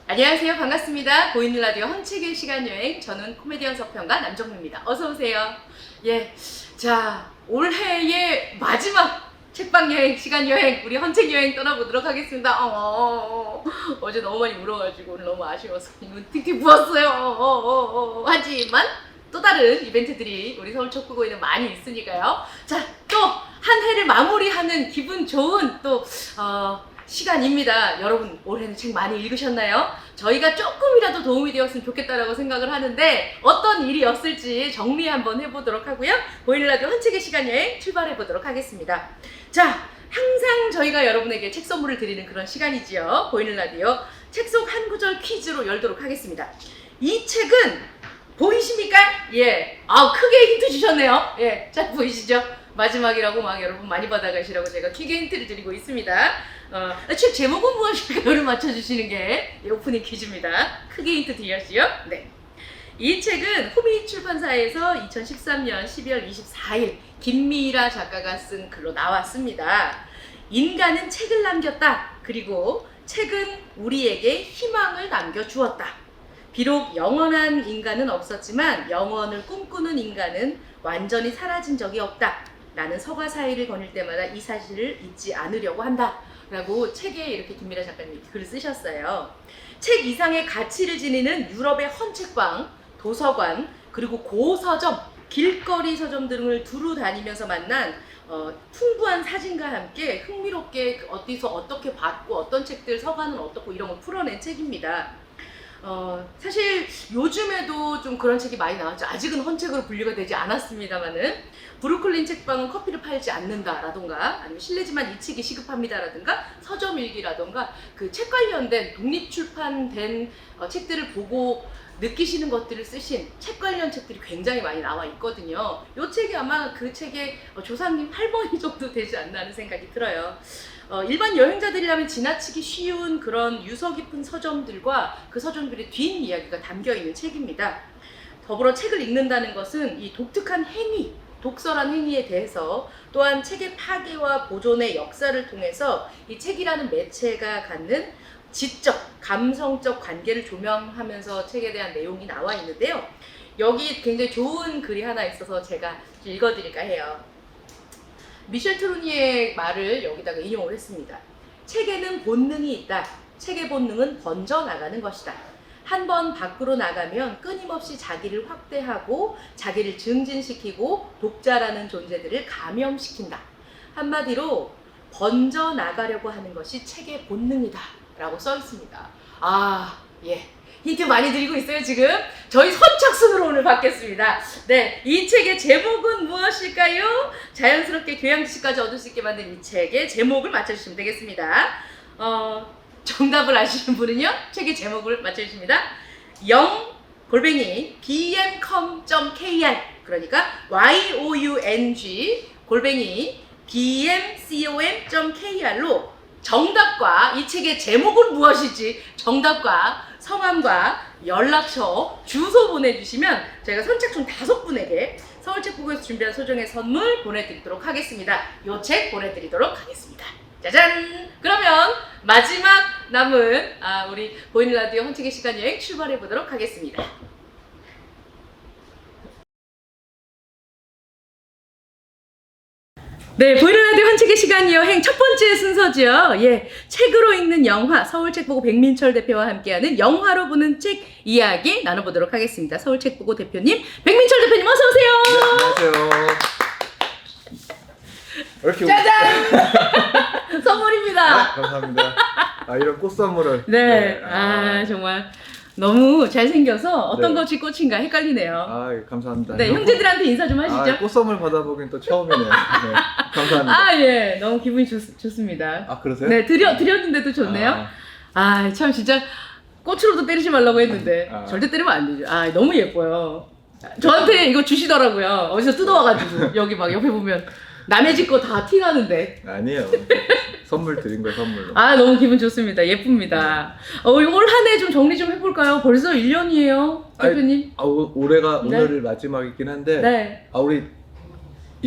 안녕하세요. 반갑습니다. 보이는 라디오 헌책의 시간여행. 저는 코미디언 서평가 남정미입니다. 어서오세요. 예. 자, 올해의 마지막 책방여행, 시간여행, 우리 헌책여행 떠나보도록 하겠습니다. 어제 너무 많이 울어가지고 오늘 너무 아쉬워서 눈 틱틱 부었어요. 하지만 또 다른 이벤트들이 우리 서울 촉구고에는 많이 있으니까요. 자, 또 한 해를 마무리하는 기분 좋은 또 시간입니다. 여러분 올해는 책 많이 읽으셨나요? 저희가 조금이라도 도움이 되었으면 좋겠다라고 생각을 하는데 어떤 일이었을지 정리 한번 해보도록 하고요. 보이는 라디오 헌책의 시간여행 출발해보도록 하겠습니다. 자, 항상 저희가 여러분에게 책 선물을 드리는 그런 시간이지요. 보이는 라디오 책 속 한 구절 퀴즈로 열도록 하겠습니다. 이 책은 보이십니까? 예. 크게 힌트 주셨네요. 예. 잘 보이시죠? 마지막이라고 막 여러분 많이 받아가시라고 제가 크게 힌트를 드리고 있습니다. 책 제목은 무엇일까요를 맞춰주시는 게 오프닝 퀴즈입니다. 크게 힌트 드렸지요? 네. 이 책은 호미 출판사에서 2013년 12월 24일 김미라 작가가 쓴 글로 나왔습니다. 인간은 책을 남겼다. 그리고 책은 우리에게 희망을 남겨주었다. 비록 영원한 인간은 없었지만 영원을 꿈꾸는 인간은 완전히 사라진 적이 없다. 나는 서가 사의를 거닐 때마다 이 사실을 잊지 않으려고 한다. 라고 책에 이렇게 김미라 작가님이 글을 쓰셨어요. 책 이상의 가치를 지니는 유럽의 헌책방, 도서관, 그리고 고서점, 길거리 서점 등을 두루 다니면서 만난 풍부한 사진과 함께 흥미롭게 어디서 어떻게 봤고 어떤 책들 서가는 어떻고 이런 걸 풀어낸 책입니다. 사실 요즘에도 좀 그런 책이 많이 나왔죠. 아직은 헌책으로 분류가 되지 않았습니다만은 브루클린 책방은 커피를 팔지 않는다라던가 아니면 실례지만 이 책이 시급합니다라든가 서점 일기라던가 그 책 관련된 독립출판된 책들을 보고 느끼시는 것들을 쓰신 책 관련 책들이 굉장히 많이 나와 있거든요. 이 책이 아마 그 책의 조상님 할머니 정도 되지 않나 하는 생각이 들어요. 일반 여행자들이라면 지나치기 쉬운 그런 유서 깊은 서점들과 그 서점들의 뒷이야기가 담겨있는 책입니다. 더불어 책을 읽는다는 것은 이 독특한 행위, 독서란 행위에 대해서 또한 책의 파괴와 보존의 역사를 통해서 이 책이라는 매체가 갖는 지적, 감성적 관계를 조명하면서 책에 대한 내용이 나와 있는데요. 여기 굉장히 좋은 글이 하나 있어서 제가 읽어드릴까 해요. 미셸 트루니의 말을 여기다가 인용을 했습니다. 책에는 본능이 있다. 책의 본능은 번져나가는 것이다. 한 번 밖으로 나가면 끊임없이 자기를 확대하고 자기를 증진시키고 독자라는 존재들을 감염시킨다. 한마디로 번져나가려고 하는 것이 책의 본능이다 라고 써 있습니다. 예. 힌트 많이 드리고 있어요, 지금. 저희 선착순으로 오늘 받겠습니다. 네, 이 책의 제목은 무엇일까요? 자연스럽게 교양지식까지 얻을 수 있게 만든 이 책의 제목을 맞춰주시면 되겠습니다. 정답을 아시는 분은요, 책의 제목을 맞춰주십니다. bmcom.kr 그러니까 young-bmcom.kr로 정답과 이 책의 제목은 무엇인지 정답과 성함과 연락처, 주소 보내주시면 저희가 선착순 5분에게 서울책북에서 준비한 소정의 선물 보내드리도록 하겠습니다. 이 책 보내드리도록 하겠습니다. 짜잔! 그러면 마지막 남은 우리 보이는 라디오 헌책의 시간 여행 출발해 보도록 하겠습니다. 네, 보이는 라디오 헌책의 시간 여행 첫 번째 순서죠. 예, 책으로 읽는 영화, 서울책보고 백민철 대표와 함께하는 영화로 보는 책 이야기 나눠보도록 하겠습니다. 서울책보고 대표님, 백민철 대표님 어서 오세요. 네, 안녕하세요. 이렇게 짜잔! 선물입니다. 감사합니다. 이런 꽃 선물을. 네, 정말 너무 잘생겨서 어떤 네. 것이 꽃인가 헷갈리네요. 감사합니다. 네, 형제들한테 인사 좀 하시죠. 꽃 선물 받아보긴 또 처음이네요. 네, 감사합니다. 예, 너무 기분이 좋습니다. 그러세요? 네, 드렸는데도 좋네요. 참 진짜 꽃으로도 때리지 말라고 했는데 절대 때리면 안 되죠. 너무 예뻐요. 저한테 이거 주시더라고요. 어디서 뜯어와가지고 여기 막 옆에 보면 남의 집 거 다 티나는데. 아니에요. 선물 드린 거예요, 선물로. 너무 기분 좋습니다. 예쁩니다. 올 한 해 좀 정리 좀 해볼까요? 벌써 1년이에요, 대표님. 올해가 네. 오늘을 마지막이긴 한데. 네. 우리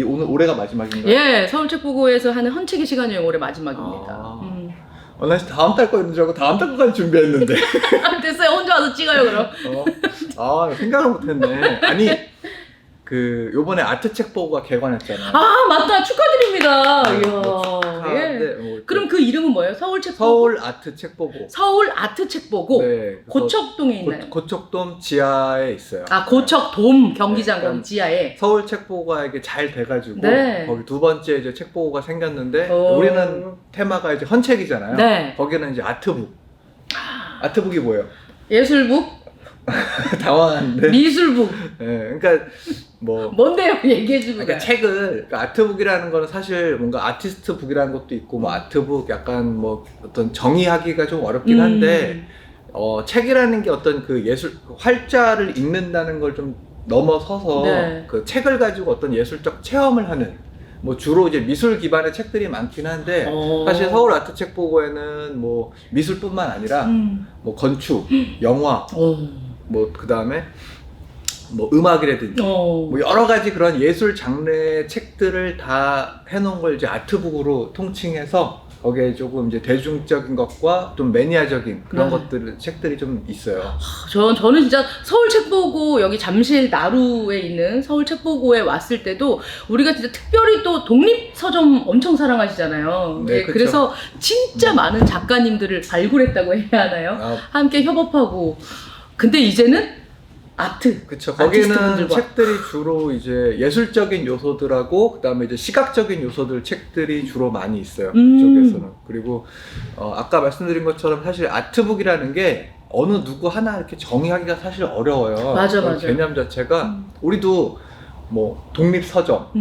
올해가 마지막인가요? 예, 서울책보고에서 하는 헌책의 시간 여행 올해 마지막입니다. 나 다음 달 거 있는 줄 알고 다음 달 거까지 준비했는데. 됐어요. 혼자 와서 찍어요 그럼. 생각을 못했네. 아니 그 요번에 아트책 보고가 개관했잖아요. 아 맞다. 축하드립니다. 뭐 이야. 예. 뭐 그럼 그 이름은 뭐예요? 서울 책 보고? 서울 아트책 보고. 서울 아트 책 보고. 네, 고척동에 있나요? 고척돔 지하에 있어요. 아 고척돔 경기장 네, 거기 지하에. 서울 책 보고가 이게 잘 돼가지고 네. 거기 두 번째 이제 책 보고가 생겼는데 오. 우리는 테마가 이제 헌책이잖아요. 네. 거기는 이제 아트북. 아트북이 뭐예요? 예술북, 당황한데. 미술북. 네, 그러니까 뭐 뭔데요? 얘기해주고. 그러니까 책을 그러니까 아트북이라는 거는 사실 뭔가 아티스트 북이라는 것도 있고 뭐 아트북 약간 뭐 어떤 정의하기가 좀 어렵긴 한데 책이라는 게 어떤 그 예술 활자를 읽는다는 걸 좀 넘어서서 네. 그 책을 가지고 어떤 예술적 체험을 하는 뭐 주로 이제 미술 기반의 책들이 많긴 한데 사실 서울 아트 책 보고에는 뭐 미술뿐만 아니라 뭐 건축, 영화, 뭐 그다음에 뭐 음악이라든지 뭐 여러 가지 그런 예술 장르의 책들을 다 해놓은 걸 이제 아트북으로 통칭해서 거기에 조금 이제 대중적인 것과 좀 매니아적인 그런 네. 것들 책들이 좀 있어요. 저는 진짜 서울 책 보고 여기 잠실 나루에 있는 서울 책 보고에 왔을 때도 우리가 진짜 특별히 또 독립 서점 엄청 사랑하시잖아요. 네, 그쵸. 그래서 진짜 많은 작가님들을 발굴했다고 해야 하나요? 아, 함께 협업하고. 근데 이제는 아트. 그쵸. 아티스트 거기는 분들과. 책들이 주로 이제 예술적인 요소들하고 그다음에 이제 시각적인 요소들 책들이 주로 많이 있어요. 그쪽에서는. 그리고 아까 말씀드린 것처럼 사실 아트북이라는 게 어느 누구 하나 이렇게 정의하기가 사실 어려워요. 맞아, 그 맞아. 개념 자체가 우리도 뭐 독립 서점,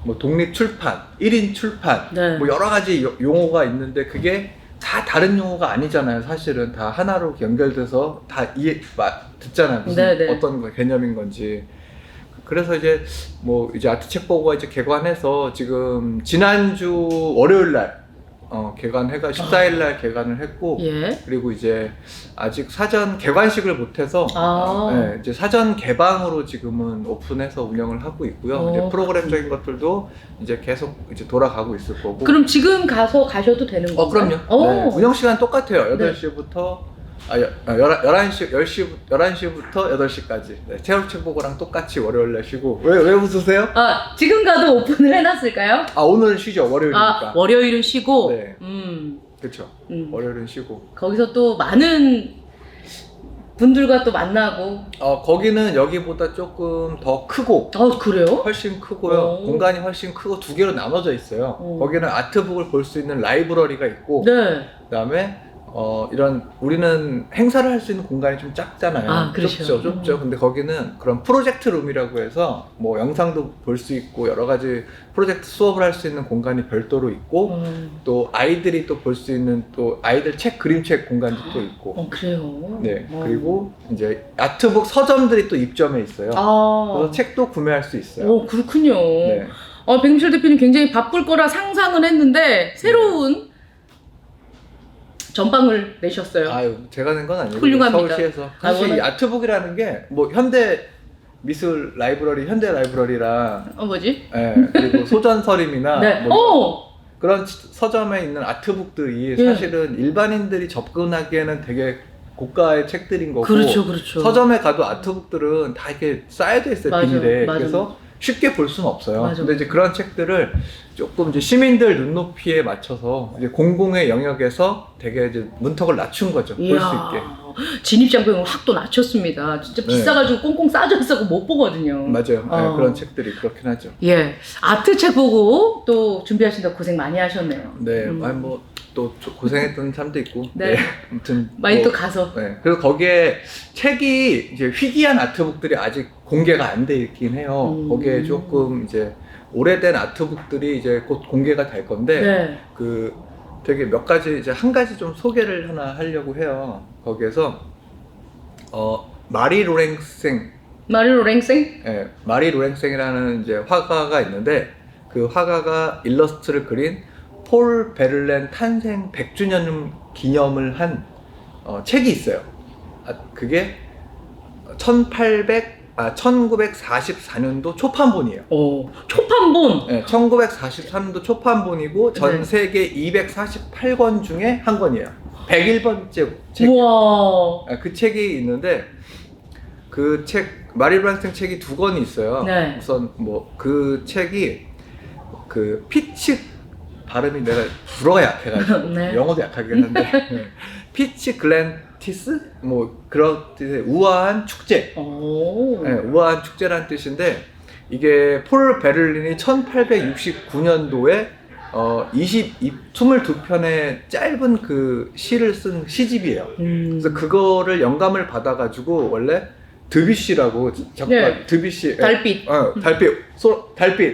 뭐 독립 출판, 1인 출판, 네. 뭐 여러 가지 용어가 있는데 그게 다 다른 용어가 아니잖아요. 사실은 다 하나로 연결돼서 다 듣잖아요. 무슨 네네. 어떤 개념인 건지. 그래서 이제 뭐 이제 아트책 보고가 이제 개관해서 지금 지난주 월요일 날 개관해가 14일 날 개관을 했고 예. 그리고 이제 아직 사전 개관식을 못해서 네, 이제 사전 개방으로 지금은 오픈해서 운영을 하고 있고요. 이제 프로그램적인 것들도 이제 계속 이제 돌아가고 있을 거고. 그럼 지금 가셔도 되는 건가요? 그럼요. 네, 운영 시간 똑같아요. 네. 8시부터 11시부터 8시까지. 네, 체험책 보고랑 똑같이 월요일날 쉬고. 왜 웃으세요? 지금 가도 오픈을 해놨을까요? 오늘은 쉬죠. 월요일이니까. 월요일은 쉬고. 네. 그렇죠. 월요일은 쉬고. 거기서 또 많은 분들과 또 만나고. 거기는 여기보다 조금 더 크고. 그래요? 훨씬 크고요. 공간이 훨씬 크고 두 개로 나눠져 있어요. 거기는 아트북을 볼 수 있는 라이브러리가 있고. 네. 그다음에 이런 우리는 행사를 할 수 있는 공간이 좀 작잖아요. 그렇죠. 좁죠. 근데 거기는 그런 프로젝트 룸이라고 해서 뭐 영상도 볼 수 있고 여러 가지 프로젝트 수업을 할 수 있는 공간이 별도로 있고 또 아이들이 또 볼 수 있는 또 아이들 책 그림책 공간도 또 있고. 그래요? 네. 그리고 이제 아트북 서점들이 또 입점해 있어요. 그래서 책도 구매할 수 있어요. 그렇군요. 네. 백미철 대표님 굉장히 바쁠 거라 상상은 했는데 새로운 전방을 내셨어요. 제가 낸 건 아니고 훌륭합니다. 서울시에서. 사실 이 아트북이라는 게 뭐 현대 미술 라이브러리, 현대 라이브러리랑 뭐지? 그리고 소전서림이나 네. 뭐 그런 서점에 있는 아트북들이 사실은 일반인들이 접근하기에는 되게 고가의 책들인 거고. 그렇죠. 서점에 가도 아트북들은 다 이렇게 쌓여져 있어요. 비닐에. 그래서 쉽게 볼 수는 없어요. 근데 이제 그런 책들을 조금 이제 시민들 눈높이에 맞춰서 이제 공공의 영역에서 되게 이제 문턱을 낮춘 거죠. 볼 수 있게. 진입장벽을 확 또 낮췄습니다. 진짜 비싸가지고 꽁꽁 싸져 있어서 못 보거든요. 맞아요. 네, 그런 책들이 그렇긴 하죠. 예, 아트 책 보고 또 준비하신다 고생 많이 하셨네요. 네, 뭐 또 고생했던 사람도 있고. 네. 아무튼 많이 또 가서. 네. 그래서 거기에 책이 이제 희귀한 아트북들이 아직 공개가 안 돼 있긴 해요. 거기에 조금 이제 오래된 아트북들이 이제 곧 공개가 될 건데 그 되게 몇 가지 이제 한 가지 좀 소개를 하나 하려고 해요. 거기에서 마리 로랭생. 네, 마리 로랭생이라는 이제 화가가 있는데 그 화가가 일러스트를 그린 폴 베를렌 탄생 100주년 기념을 한 책이 있어요. 그게 1800 1944년도 초판본이에요. 초판본. 네, 1943년도 초판본이고 전 네. 세계 248권 중에 한 권이에요. 101번째 책. 우와. 그 책이 있는데 그 책 마리 브랑생 책이 두 권이 있어요. 네. 우선 뭐 그 책이 그 피치 발음이 내가 불어가 약해가지고 네. 영어도 약하긴 한데 피치 글랜티스 뭐 그런 뜻의 우아한 축제. 네, 우아한 축제라는 뜻인데 이게 폴 베를린이 1869년도에 22편의 짧은 그 시를 쓴 시집이에요. 그래서 그거를 영감을 받아가지고 원래 드뷔시라고 작가 네. 드뷔시 달빛. 달빛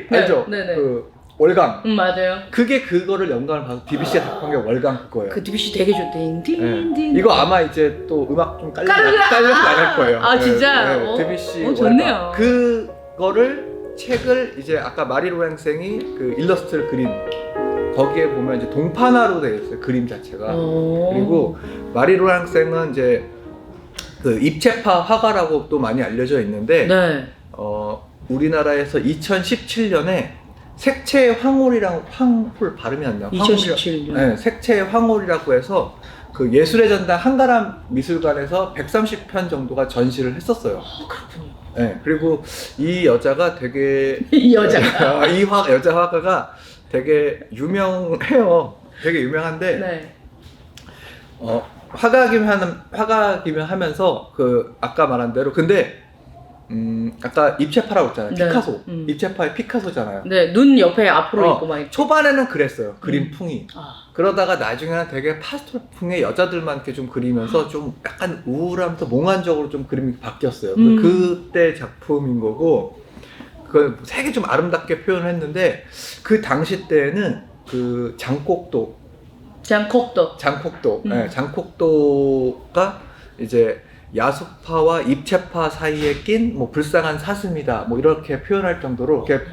네, 알죠? 네네. 그 월강. 맞아요. 그게 그거를 영감을 받아서 DBC가 작곡한 게 월강 그거예요. 그 DBC 되게 좋대. 딩딩. 이거 아마 이제 또 음악 좀 깔려서 깔려. 나갈 거예요. 아, 진짜? DBC 좋네요. 월강. 그거를 책을 이제 아까 마리 로랭생이 그 일러스트를 그린 거기에 보면 이제 동판화로 되어 있어요. 그림 자체가. 그리고 마리 로랭생은 이제 그 입체파 화가라고 또 많이 알려져 있는데 네. 우리나라에서 2017년에 색채의 황홀이랑 황홀 발음이 안 나요. 2017년. 네, 색채의 황홀이라고 해서 그 예술의 전당 한가람 미술관에서 130편 정도가 전시를 했었어요. 그렇군요. 네, 그리고 이 여자가 되게 이 여자가. 여자 화가가 되게 유명해요. 되게 유명한데 네. 화가기면 하면서 그 아까 말한 대로 근데 아까 입체파라고 했잖아요. 네. 피카소. 입체파의 피카소잖아요. 네, 눈 옆에 앞으로 있고 막 이렇게. 초반에는 그랬어요. 그림풍이. 아. 그러다가 나중에는 되게 파스텔풍의 여자들만 이렇게 좀 그리면서 좀 약간 우울하면서 몽환적으로 좀 그림이 바뀌었어요. 그때 작품인 거고 그걸 되게 좀 아름답게 표현을 했는데 그 당시 때에는 그 장곡도 네, 장곡도가 이제 야수파와 입체파 사이에 낀 뭐 불쌍한 사슴이다 뭐 이렇게 표현할 정도로 이렇게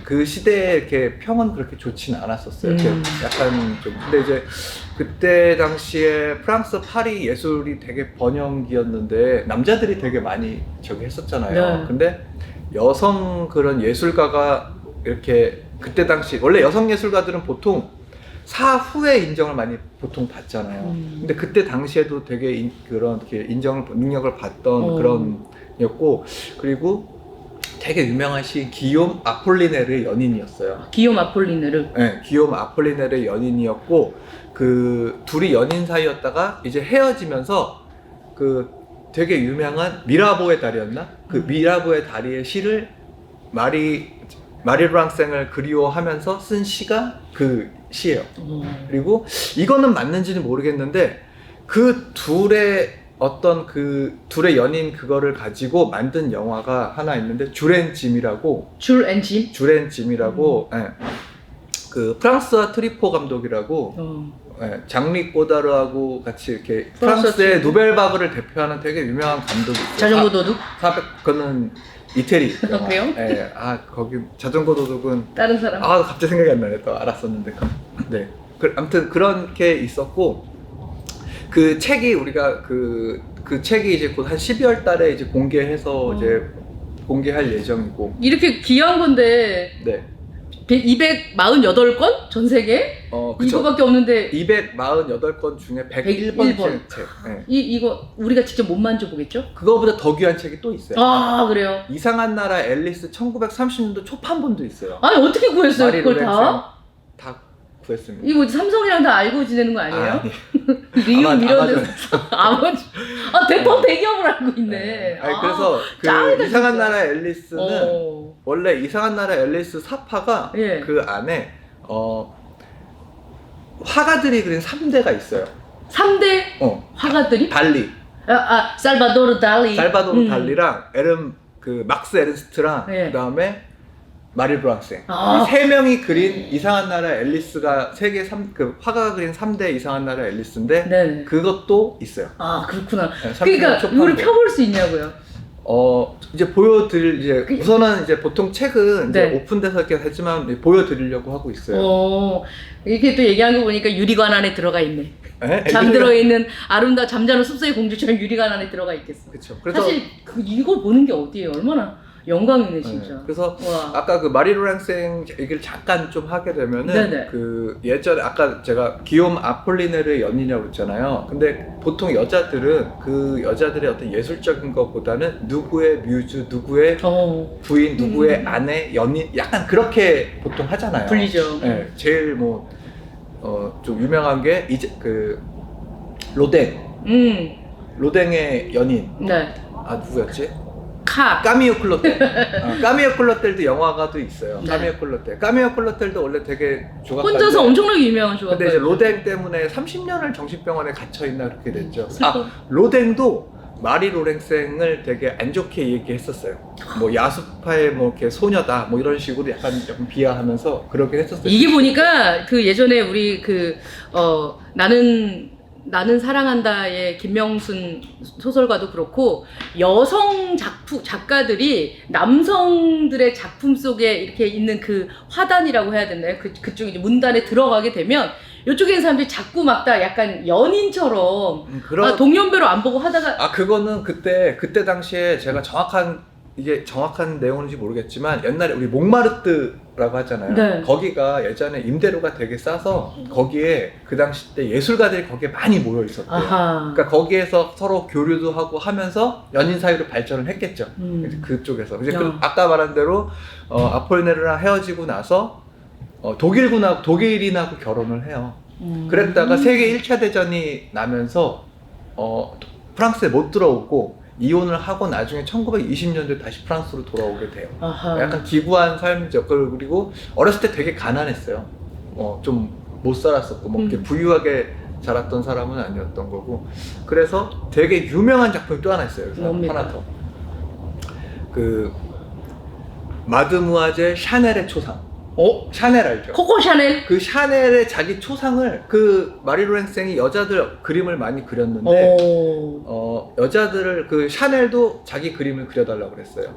그 시대에 이렇게 평은 그렇게 좋지는 않았었어요. 이렇게 약간 좀 근데 이제 그때 당시에 프랑스 파리 예술이 되게 번영기였는데 남자들이 되게 많이 저기 했었잖아요. 네. 근데 여성 그런 예술가가 이렇게 그때 당시 원래 여성 예술가들은 보통 사후에 인정을 많이 보통 받잖아요. 근데 그때 당시에도 되게 그런 이렇게 능력을 받던 그런 였고 그리고 되게 유명한 시인 기욤 아폴리네르의 연인이었어요. 기욤 아폴리네르. 네, 기욤 아폴리네르의 연인이었고 그 둘이 연인 사이였다가 이제 헤어지면서 그 되게 유명한 미라보의 다리였나? 그 미라보의 다리의 시를 마리 브랑생을 그리워하면서 쓴 시가 그 시예요. 그리고 이거는 맞는지는 모르겠는데 그 둘의 어떤 그 둘의 연인 그거를 가지고 만든 영화가 하나 있는데 줄앤 짐이라고 네. 그 프랑스와 트리포 감독이라고 네, 장리 꼬다르하고 같이 이렇게 프랑스의 누벨바그를 대표하는 되게 유명한 감독이 있어요. 자전거 도둑? 그거는 이태리 영화. 그래요? 네, 거기 자전거 도둑은 다른 사람? 갑자기 생각이 안 나네. 또 알았었는데. 네. 아무튼 그렇게 있었고 그 책이 우리가 그 책이 이제 곧 한 12월 달에 이제 공개해서 이제 공개할 예정이고. 이렇게 귀한 건데. 네. 248권? 전 세계? 그쵸. 이거밖에 없는데 248권 중에 101번째 책. 네. 이거 우리가 직접 못 만져보겠죠? 그거보다 더 귀한 책이 또 있어요. 아, 그래요? 이상한 나라 앨리스 1930년도 초판본도 있어요. 아니, 어떻게 구했어요, 그걸 다? 다 구했습니다. 이거 삼성이랑 다 알고 지내는 거 아니에요? 아니. 리움 미러드 아마존. 대기업을 알고 있네. 그래서 그 짱이다, 이상한 진짜. 나라 앨리스는 원래 이상한 나라 앨리스 사파가 예. 그 안에 화가들이 그린 3대가 있어요. 3대 화가들이? 달리. 살바도르 달리. 달리랑 막스 에른스트랑 예. 그다음에 마리 브랑생. 이 세 명이 그린 이상한 나라 앨리스가 세계 그 화가가 그린 3대 이상한 나라 앨리스인데 네네. 그것도 있어요. 그렇구나. 네, 그러니까 이거를 펴볼 수 있냐고요. 이제 보여드릴, 이제, 우선은 이제 보통 책은 이제 네. 오픈돼서 이렇게 하지만 보여드리려고 하고 있어요. 이렇게 또 얘기한 거 보니까 유리관 안에 들어가 있네. 에? 잠들어 있는 아름다운 잠자는 숲속의 공주처럼 유리관 안에 들어가 있겠어. 그쵸. 그래서, 사실 이걸 보는 게 어디예요? 얼마나 영광이네 진짜. 그래서 와. 아까 그 마리 로랭생 얘기를 잠깐 좀 하게 되면은 네네. 그 예전에 아까 제가 기욤 아폴리네르의 연인이라고 했잖아요. 근데 보통 여자들은 그 여자들의 어떤 예술적인 것보다는 누구의 뮤즈, 누구의 부인, 누구의 아내, 연인 약간 그렇게 보통 하잖아요. 불리죠. 네, 제일 뭐 좀 유명한 게 이제 그 로댕. 로댕의 연인. 네. 아 누구였지? 카미오 클로텔. 까미오 클로텔도 영화가도 있어요. 네. 까미오 클로텔. 까미오 클로텔도 원래 되게 조각가인데 혼자서 엄청나게 유명한 조각가. 근데 이제 로댕 때문에 30년을 정신병원에 갇혀 있나 그렇게 됐죠. 슬퍼. 로댕도 마리 로랭생을 되게 안 좋게 얘기했었어요. 뭐 야수파의 뭐 이렇게 소녀다 뭐 이런 식으로 약간 좀 비하하면서 그러긴 했었어요. 이게 보니까 그 예전에 우리 나는 사랑한다의 김명순 소설가도 그렇고 여성 작가들이 남성들의 작품 속에 이렇게 있는 그 화단이라고 해야 되나요? 그쪽 이제 문단에 들어가게 되면 이쪽에 있는 사람들이 자꾸 막 다 약간 연인처럼 동년배로 안 보고 하다가 그거는 그때 당시에 제가 이게 정확한 내용인지 모르겠지만 옛날에 우리 몽마르트라고 하잖아요. 네. 거기가 예전에 임대료가 되게 싸서 거기에 그 당시 때 예술가들이 거기에 많이 모여 있었대요. 아하. 그러니까 거기에서 서로 교류도 하고 하면서 연인 사이로 발전을 했겠죠. 그쪽에서. 이제 아까 말한 대로 아폴리네르랑 헤어지고 나서 독일인하고 결혼을 해요. 그랬다가 세계 1차 대전이 나면서 프랑스에 못 들어오고 이혼을 하고 나중에 1920년도에 다시 프랑스로 돌아오게 돼요. 아하. 약간 기구한 삶이죠. 그리고 어렸을 때 되게 가난했어요. 좀 못 살았었고 뭐 이렇게 부유하게 자랐던 사람은 아니었던 거고. 그래서 되게 유명한 작품이 또 하나 있어요. 하나 더. 그 마드무아젤 샤넬의 초상. 샤넬 알죠? 코코 샤넬? 그 샤넬의 자기 초상을 그 마리 로랭생이 여자들 그림을 많이 그렸는데 여자들을 그 샤넬도 자기 그림을 그려달라고 그랬어요.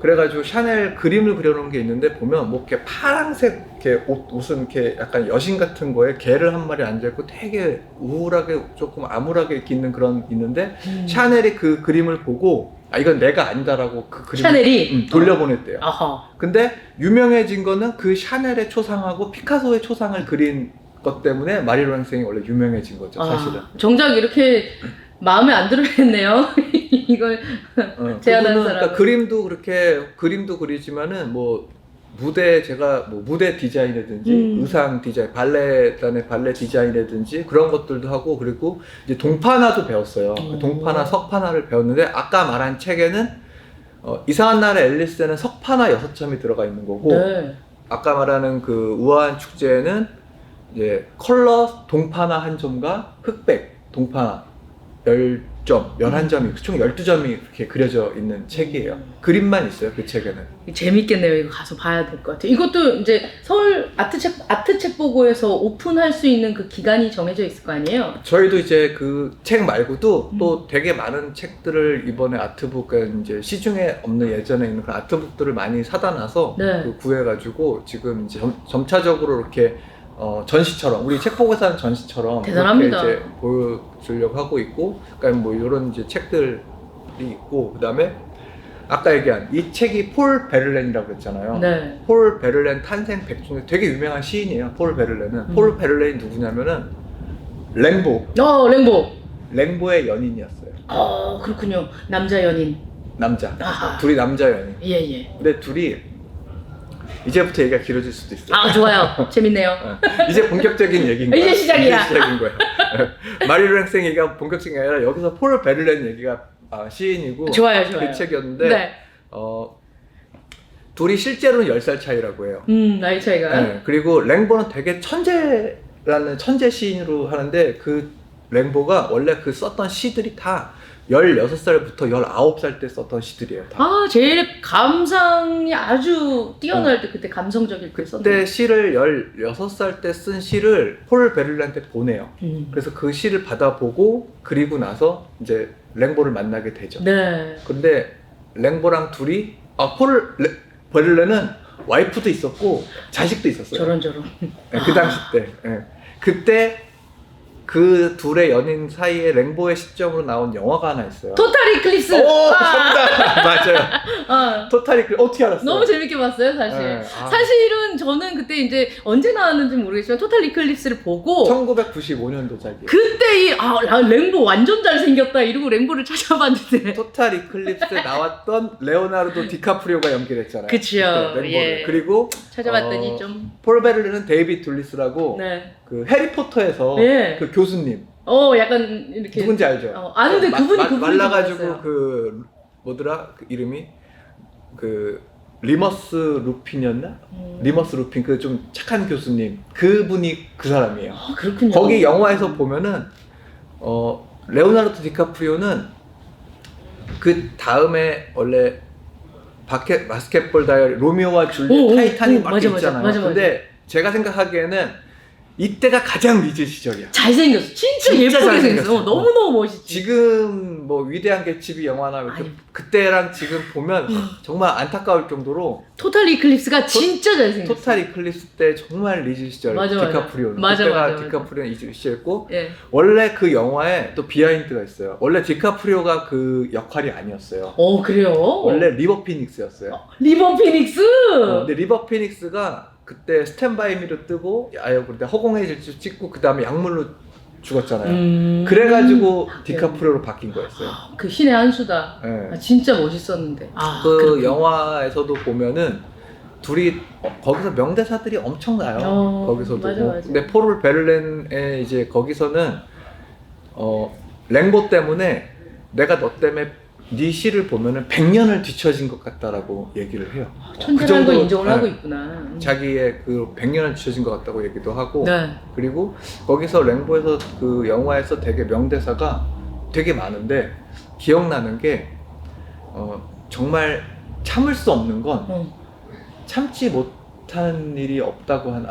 그래가지고 샤넬 그림을 그려놓은 게 있는데 보면 뭐 이렇게 파란색 이렇게 옷은 이렇게 약간 여신 같은 거에 개를 한 마리 앉아있고 되게 우울하게 조금 암울하게 이렇게 있는 그런 있는데 샤넬이 그 그림을 보고 이건 내가 아니다라고 그 그림을 샤넬이 돌려보냈대요. 아하. 근데 유명해진 거는 그 샤넬의 초상하고 피카소의 초상을 그린 것 때문에 마리 로랭생이 원래 유명해진 거죠, 사실은. 정작 이렇게 마음에 안 들어했네요. 이걸 제안하는 사람. 그러니까 그림도 그리지만은 뭐 제가 뭐 무대 디자인이라든지 의상 디자인, 발레단의 발레 디자인이라든지 그런 것들도 하고, 그리고 이제 동파나도 배웠어요. 동파나, 석파나를 배웠는데 아까 말한 책에는 이상한 나라 앨리스에는 석파나 6점이 들어가 있는 거고, 네. 아까 말하는 그 우아한 축제에는 이제 컬러 동파나 1점과 흑백 동파나 10점, 11점이, 총 12점이 이렇게 그려져 있는 책이에요. 그림만 있어요, 그 책에는. 재밌겠네요. 이거 가서 봐야 될 것 같아요. 이것도 이제 서울 아트책 보고에서 오픈할 수 있는 그 기간이 정해져 있을 거 아니에요? 저희도 이제 그 책 말고도 또 되게 많은 책들을 이번에 아트북, 이제 시중에 없는 예전에 있는 그런 아트북들을 많이 사다 놔서 네. 구해가지고 지금 이제 점차적으로 이렇게 전시처럼, 우리 책 보고 사는 전시처럼 대단합니다. 이렇게 이제 보여주려고 하고 있고, 그러니까 뭐 이런 이제 책들이 있고, 그 다음에 아까 얘기한 이 책이 폴 베를렌이라고 했잖아요. 네. 폴 베를렌 탄생 100주년, 되게 유명한 시인이에요. 폴 베를렌은. 폴 베를렌이 누구냐면은 랭보의 연인이었어요. 그렇군요. 남자 연인. 남자. 아하. 둘이 남자 연인. 예. 근데 둘이 이제부터 얘기가 길어질 수도 있어요. 좋아요. 재밌네요. 이제 본격적인 얘기인 거야. 이제 시작이야. 이제 시작인 거야. 마리 로랭생 얘기가 본격적인 게 아니라 여기서 폴 베를렌 얘기가 시인이고, 좋아요. 그 책이었는데 네. 둘이 실제로는 10살 차이라고 해요. 나이 차이가. 네. 그리고 랭보는 되게 천재 시인으로 하는데, 그 랭보가 원래 그 썼던 시들이 다 16살부터 19살 때 썼던 시들이에요. 다. 아, 제일 감상이 아주 뛰어날 때 그때 감성적일 때 썼네. 그때 시를 16살 때 쓴 시를 폴 베를린한테 보내요. 그래서 그 시를 받아보고 그리고 나서 이제 랭보를 만나게 되죠. 네. 근데 랭보랑 둘이 베를린은 와이프도 있었고 자식도 있었어요. 저런. 네, 그 당시 때. 네. 그때 그 둘의 연인 사이에 랭보의 시점으로 나온 영화가 하나 있어요. 토탈 이클립스. 오, 정답. 맞아요. 아, 토탈 이클립스. 어떻게 알았어요? 너무 재밌게 봤어요, 사실. 네, 사실은 저는 그때 이제 언제 나왔는지 모르겠지만 토탈 이클립스를 보고 1995년도작이에요. 그때 랭보 완전 잘생겼다 이러고 랭보를 찾아봤는데 토탈 이클립스에 나왔던 레오나르도 디카프리오가 연기했잖아요. 그치요. 랭보를. 예. 그리고 찾아봤더니 좀 폴 베를린은 데이비드 둘리스라고 네. 그 해리포터에서 예. 그 교수님 약간 이렇게 누군지 알죠? 아는데 그분이 말라가지고 그 뭐더라 그 이름이 그 리머스 루핀이었나? 리머스 루핀 그 좀 착한 교수님 그분이 그 사람이에요. 아, 그렇군요. 거기 영화에서 보면은 레오나르도 디카프리오는 그 다음에 원래 바스켓볼 다이어리 로미오와 줄리엣 타이타닉 막 있잖아요. 맞아. 근데 제가 생각하기에는 이때가 가장 리즈 시절이야. 잘생겼어. 진짜 예쁘게 잘생겼어. 생겼어. 너무너무 멋있지. 지금 뭐 위대한 개츠비 영화나 아니. 그때랑 지금 보면 정말 안타까울 정도로 토탈 이클립스가 진짜 잘생겼어. 토탈 이클립스 때 정말 리즈 시절 맞아. 디카프리오는 맞아. 그때가 디카프리오는 리즈 시절이었고 예. 원래 그 영화에 또 비하인드가 있어요. 원래 디카프리오가 그 역할이 아니었어요. 그래요? 원래 리버 피닉스였어요. 리버 피닉스. 근데 리버 피닉스가 그때 스탠바이 미로 뜨고 그런데 허공의 질주 찍고 그 다음에 약물로 죽었잖아요. 그래가지고 디카프리오로 바뀐 거였어요. 그 신의 한 수다. 네. 진짜 멋있었는데. 그 그렇구나. 영화에서도 보면은 둘이 거기서 명대사들이 엄청나요. 거기서도. 맞아. 근데 폴 베를린의 이제 거기서는 랭보 때문에 내가 너 때문에 네 시를 보면은 100년을 뒤처진 것 같다라고 얘기를 해요. 천재라는 걸 인정을 네. 하고 있구나. 자기의 그 100년을 뒤처진 것 같다고 얘기도 하고 네. 그리고 거기서 랭보에서 그 영화에서 되게 명대사가 되게 많은데 기억나는 게 정말 참을 수 없는 건 참지 못하는 일이 없다고 하는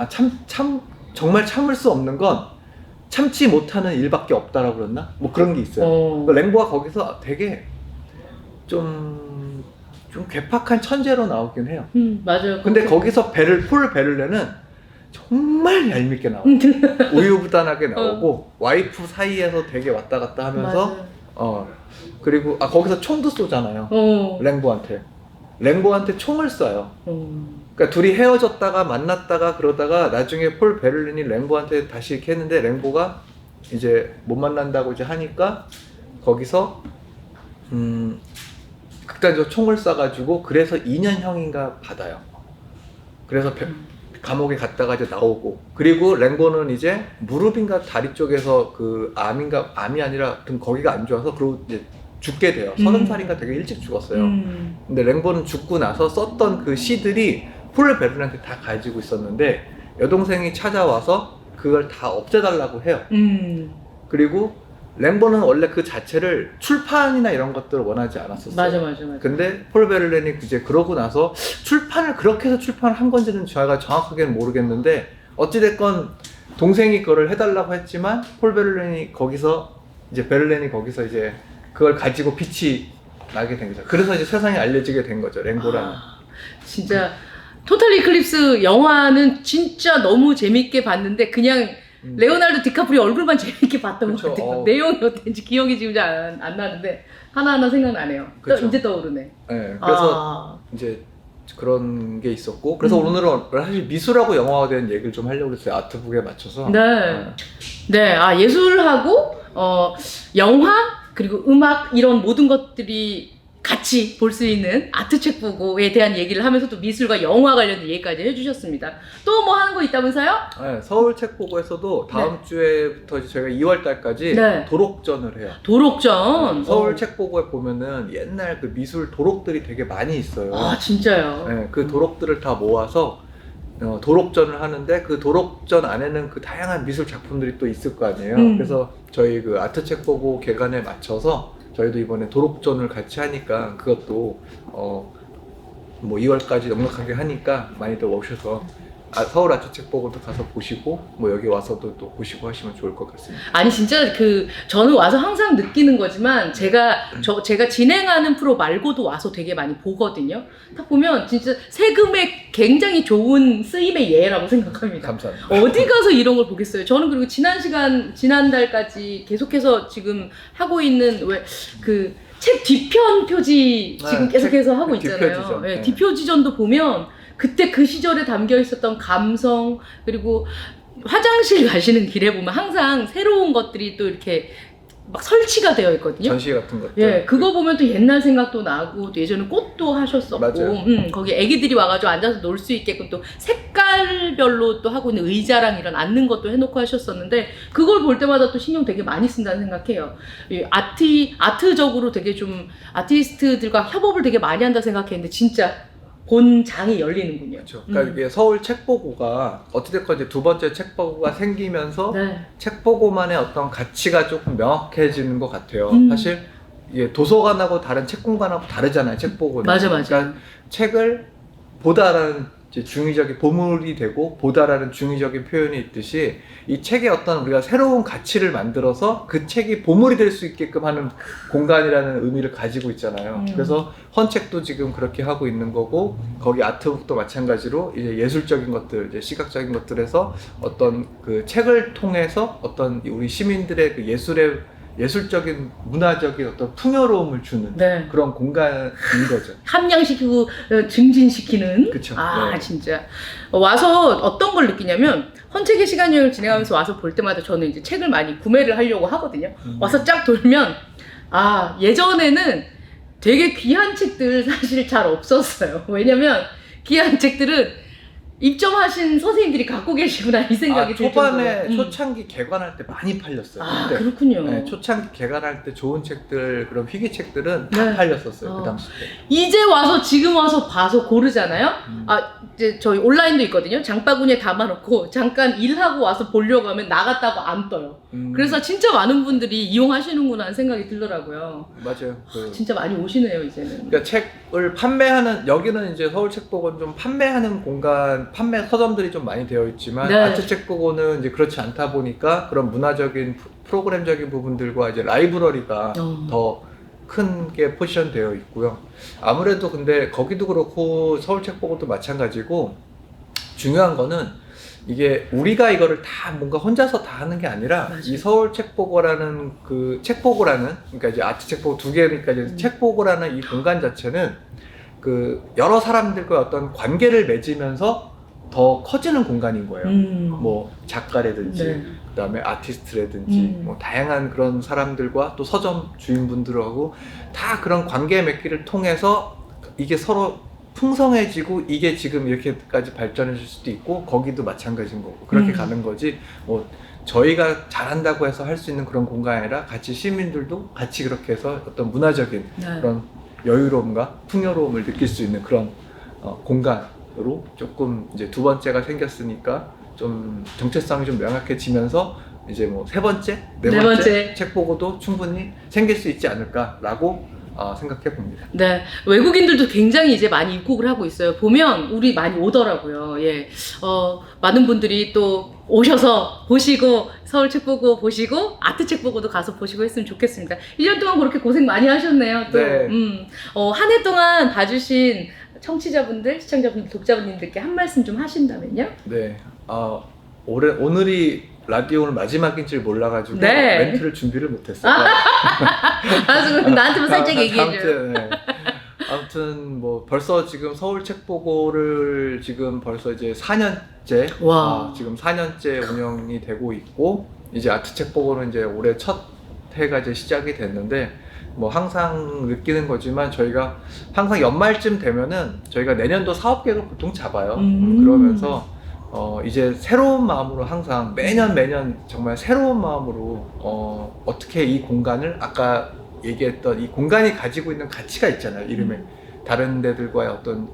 정말 참을 수 없는 건 참지 못하는 일밖에 없다라고 그랬나? 뭐 그런 게 있어요. 랭보가 거기서 되게 좀 괴팍한 천재로 나오긴 해요. 맞아요. 근데 거기서 폴 베를린은 정말 얄밉게 나와요. 우유부단하게 나오고 와이프 사이에서 되게 왔다 갔다 하면서 그리고 거기서 총도 쏘잖아요. 랭보한테 총을 쏴요. 그러니까 둘이 헤어졌다가 만났다가 그러다가 나중에 폴 베를린이 랭보한테 다시 이렇게 했는데 랭보가 이제 못 만난다고 이제 하니까 거기서 극단적으로 총을 쏴가지고 그래서 2년형인가 받아요. 그래서 감옥에 갔다가 이제 나오고 그리고 랭보는 이제 무릎인가 다리 쪽에서 그 암이 아니라 하여튼 거기가 안 좋아서 그러고 이제 죽게 돼요. 30살인가 되게 일찍 죽었어요. 근데 랭보는 죽고 나서 썼던 그 시들이 폴 베를린한테 다 가지고 있었는데 여동생이 찾아와서 그걸 다 없애달라고 해요. 그리고 랭보는 원래 그 자체를 출판이나 이런 것들을 원하지 않았었어요. 맞아. 근데 폴 베를린이 이제 그러고 나서 출판을 그렇게 해서 출판을 한 건지는 제가 정확하게는 모르겠는데 어찌됐건 동생이 그걸 해달라고 했지만 폴 베를린이 거기서 이제 그걸 가지고 빛이 나게 된 거죠. 그래서 이제 세상에 알려지게 된 거죠. 랭보라는. 진짜 토탈 이클립스 영화는 진짜 너무 재밌게 봤는데 그냥 레오나르도 디카프리오 얼굴만 재밌게 봤던 것 같아요. 내용이 어땠는지 기억이 지금 잘 안 나는데 하나하나 생각나네요. 이제 떠오르네. 네, 그래서 이제 그런 게 있었고 그래서 오늘은 사실 미술하고 영화에 대한 얘기를 좀 하려고 했어요. 아트북에 맞춰서. 네. 예술하고 영화 그리고 음악 이런 모든 것들이 같이 볼 수 있는 아트 책보고에 대한 얘기를 하면서 또 미술과 영화 관련된 얘기까지 해주셨습니다. 또 뭐 하는 거 있다면서요? 네, 서울 책보고에서도 다음 주에부터 이제 저희가 2월 달까지 도록전을 해요. 도록전? 서울 책보고에 보면은 옛날 그 미술 도록들이 되게 많이 있어요. 진짜요? 네, 그 도록들을 다 모아서 도록전을 하는데 그 도록전 안에는 그 다양한 미술 작품들이 또 있을 거 아니에요. 그래서 저희 그 아트 책보고 개관에 맞춰서 저희도 이번에 도록존을 같이 하니까 그것도 뭐 2월까지 넉넉하게 하니까 많이들 오셔서 서울 아트책보고도 가서 보시고 뭐 여기 와서도 또 보시고 하시면 좋을 것 같습니다. 아니 진짜 저는 와서 항상 느끼는 거지만 제가 진행하는 프로 말고도 와서 되게 많이 보거든요. 딱 보면 진짜 세금에 굉장히 좋은 쓰임의 예라고 생각합니다. 감사합니다. 어디 가서 이런 걸 보겠어요. 저는 그리고 지난달까지 계속해서 지금 하고 있는 책 뒤편 표지 지금 계속해서 하고 있잖아요. 뒷표지전. 네, 뒷표지전도 보면 그때 그 시절에 담겨 있었던 감성, 그리고 화장실 가시는 길에 보면 항상 새로운 것들이 또 이렇게 막 설치가 되어 있거든요. 전시 같은 것들. 예, 그거 보면 또 옛날 생각도 나고, 또 예전에 꽃도 하셨었고, 맞아요. 거기 애기들이 와가지고 앉아서 놀 수 있게끔 또 색깔별로 또 하고 있는 의자랑 이런 앉는 것도 해놓고 하셨었는데, 그걸 볼 때마다 또 신경 되게 많이 쓴다는 생각해요. 이 아트적으로 되게 좀 아티스트들과 협업을 되게 많이 한다 생각했는데, 진짜 본장이 열리는군요. 그렇죠. 그러니까 이게 서울 책보고가 어찌됐건 이제 두 번째 책보고가 생기면서 네. 책보고만의 어떤 가치가 조금 명확해지는 것 같아요. 사실 이게 도서관하고 다른 책공간하고 다르잖아요. 책보고는. 맞아. 그러니까 책을 보다라는 이제 중의적인 보물이 되고 보다라는 중의적인 표현이 있듯이 이 책에 어떤 우리가 새로운 가치를 만들어서 그 책이 보물이 될 수 있게끔 하는 공간이라는 의미를 가지고 있잖아요. 그래서 헌책도 지금 그렇게 하고 있는 거고, 거기 아트북도 마찬가지로 이제 예술적인 것들, 이제 시각적인 것들에서 어떤 그 책을 통해서 어떤 우리 시민들의 그 예술적인 문화적인 어떤 풍요로움을 주는 네. 그런 공간인 거죠. 함양시키고 증진시키는. 그쵸. 아 네. 진짜 와서 어떤 걸 느끼냐면, 헌책의 시간 여행을 진행하면서 와서 볼 때마다 저는 이제 책을 많이 구매를 하려고 하거든요. 와서 쫙 돌면 예전에는 되게 귀한 책들 사실 잘 없었어요. 왜냐면 귀한 책들은 입점하신 선생님들이 갖고 계시구나 이 생각이 들 정도로. 초반에 초창기 개관할 때 많이 팔렸어요. 그때. 그렇군요. 네, 초창기 개관할 때 좋은 책들, 그런 희귀책들은 다 네. 팔렸었어요. 그 당시 때. 이제 지금 와서 봐서 고르잖아요. 이제 저희 온라인도 있거든요. 장바구니에 담아놓고 잠깐 일하고 와서 보려고 하면 나갔다고 안 떠요. 그래서 진짜 많은 분들이 이용하시는구나 하는 생각이 들더라고요. 맞아요. 진짜 많이 오시네요 이제는. 그러니까 책을 판매하는, 여기는 이제 서울책보고는 좀 판매하는 공간, 판매 서점들이 좀 많이 되어 있지만, 네. 아트책보고는 이제 그렇지 않다 보니까 그런 문화적인 프로그램적인 부분들과 이제 라이브러리가 더 큰 게 포지션되어 있고요. 아무래도 근데 거기도 그렇고 서울책보고도 마찬가지고, 중요한 거는 이게 우리가 이거를 다 뭔가 혼자서 다 하는 게 아니라, 맞아요. 이 서울책보고라는 그러니까 이제 아트책보고 두 개니까 이제 책보고라는 이 공간 자체는 여러 사람들과 어떤 관계를 맺으면서 더 커지는 공간인 거예요. 뭐 작가라든지, 네. 그다음에 아티스트라든지, 뭐 다양한 그런 사람들과 또 서점 주인분들하고 다 그런 관계 맺기를 통해서 이게 서로 풍성해지고, 이게 지금 이렇게까지 발전해질 수도 있고, 거기도 마찬가지인 거고, 그렇게 가는 거지. 뭐 저희가 잘한다고 해서 할 수 있는 그런 공간이 아니라, 같이 시민들도 같이 그렇게 해서 어떤 문화적인 그런 여유로움과 풍요로움을 느낄 수 있는 그런 공간으로 조금 이제 두 번째가 생겼으니까 좀 정체성이 좀 명확해지면서 이제 뭐 세 번째, 네 번째 책보고도 충분히 생길 수 있지 않을까라고 생각해 봅니다. 네, 외국인들도 굉장히 이제 많이 입국을 하고 있어요. 보면 우리 많이 오더라고요. 예, 많은 분들이 또 오셔서 보시고, 서울책보고 보시고, 아트책보고도 가서 보시고 했으면 좋겠습니다. 1년 동안 그렇게 고생 많이 하셨네요. 또 네. 한 해 동안 봐주신 청취자분들, 시청자분들, 독자분들께 한 말씀 좀 하신다면요? 네, 오늘이 라디오 오늘 마지막인 줄 몰라가지고 네. 멘트를 준비를 못했어요. 알았어, 그럼 나한테만 살짝 얘기해줘요. 네. 아무튼 뭐 벌써 지금 서울책보고를 지금 벌써 이제 4년째, 와. 지금 4년째 운영이 되고 있고, 이제 아트책보고는 이제 올해 첫 해가 이제 시작이 됐는데, 뭐 항상 느끼는 거지만 저희가 항상 연말쯤 되면은 저희가 내년도 사업 계획을 보통 잡아요. 그러면서 이제 새로운 마음으로 항상 매년 정말 새로운 마음으로 어떻게 이 공간을, 아까 얘기했던 이 공간이 가지고 있는 가치가 있잖아요, 이름에. 다른 데들과의 어떤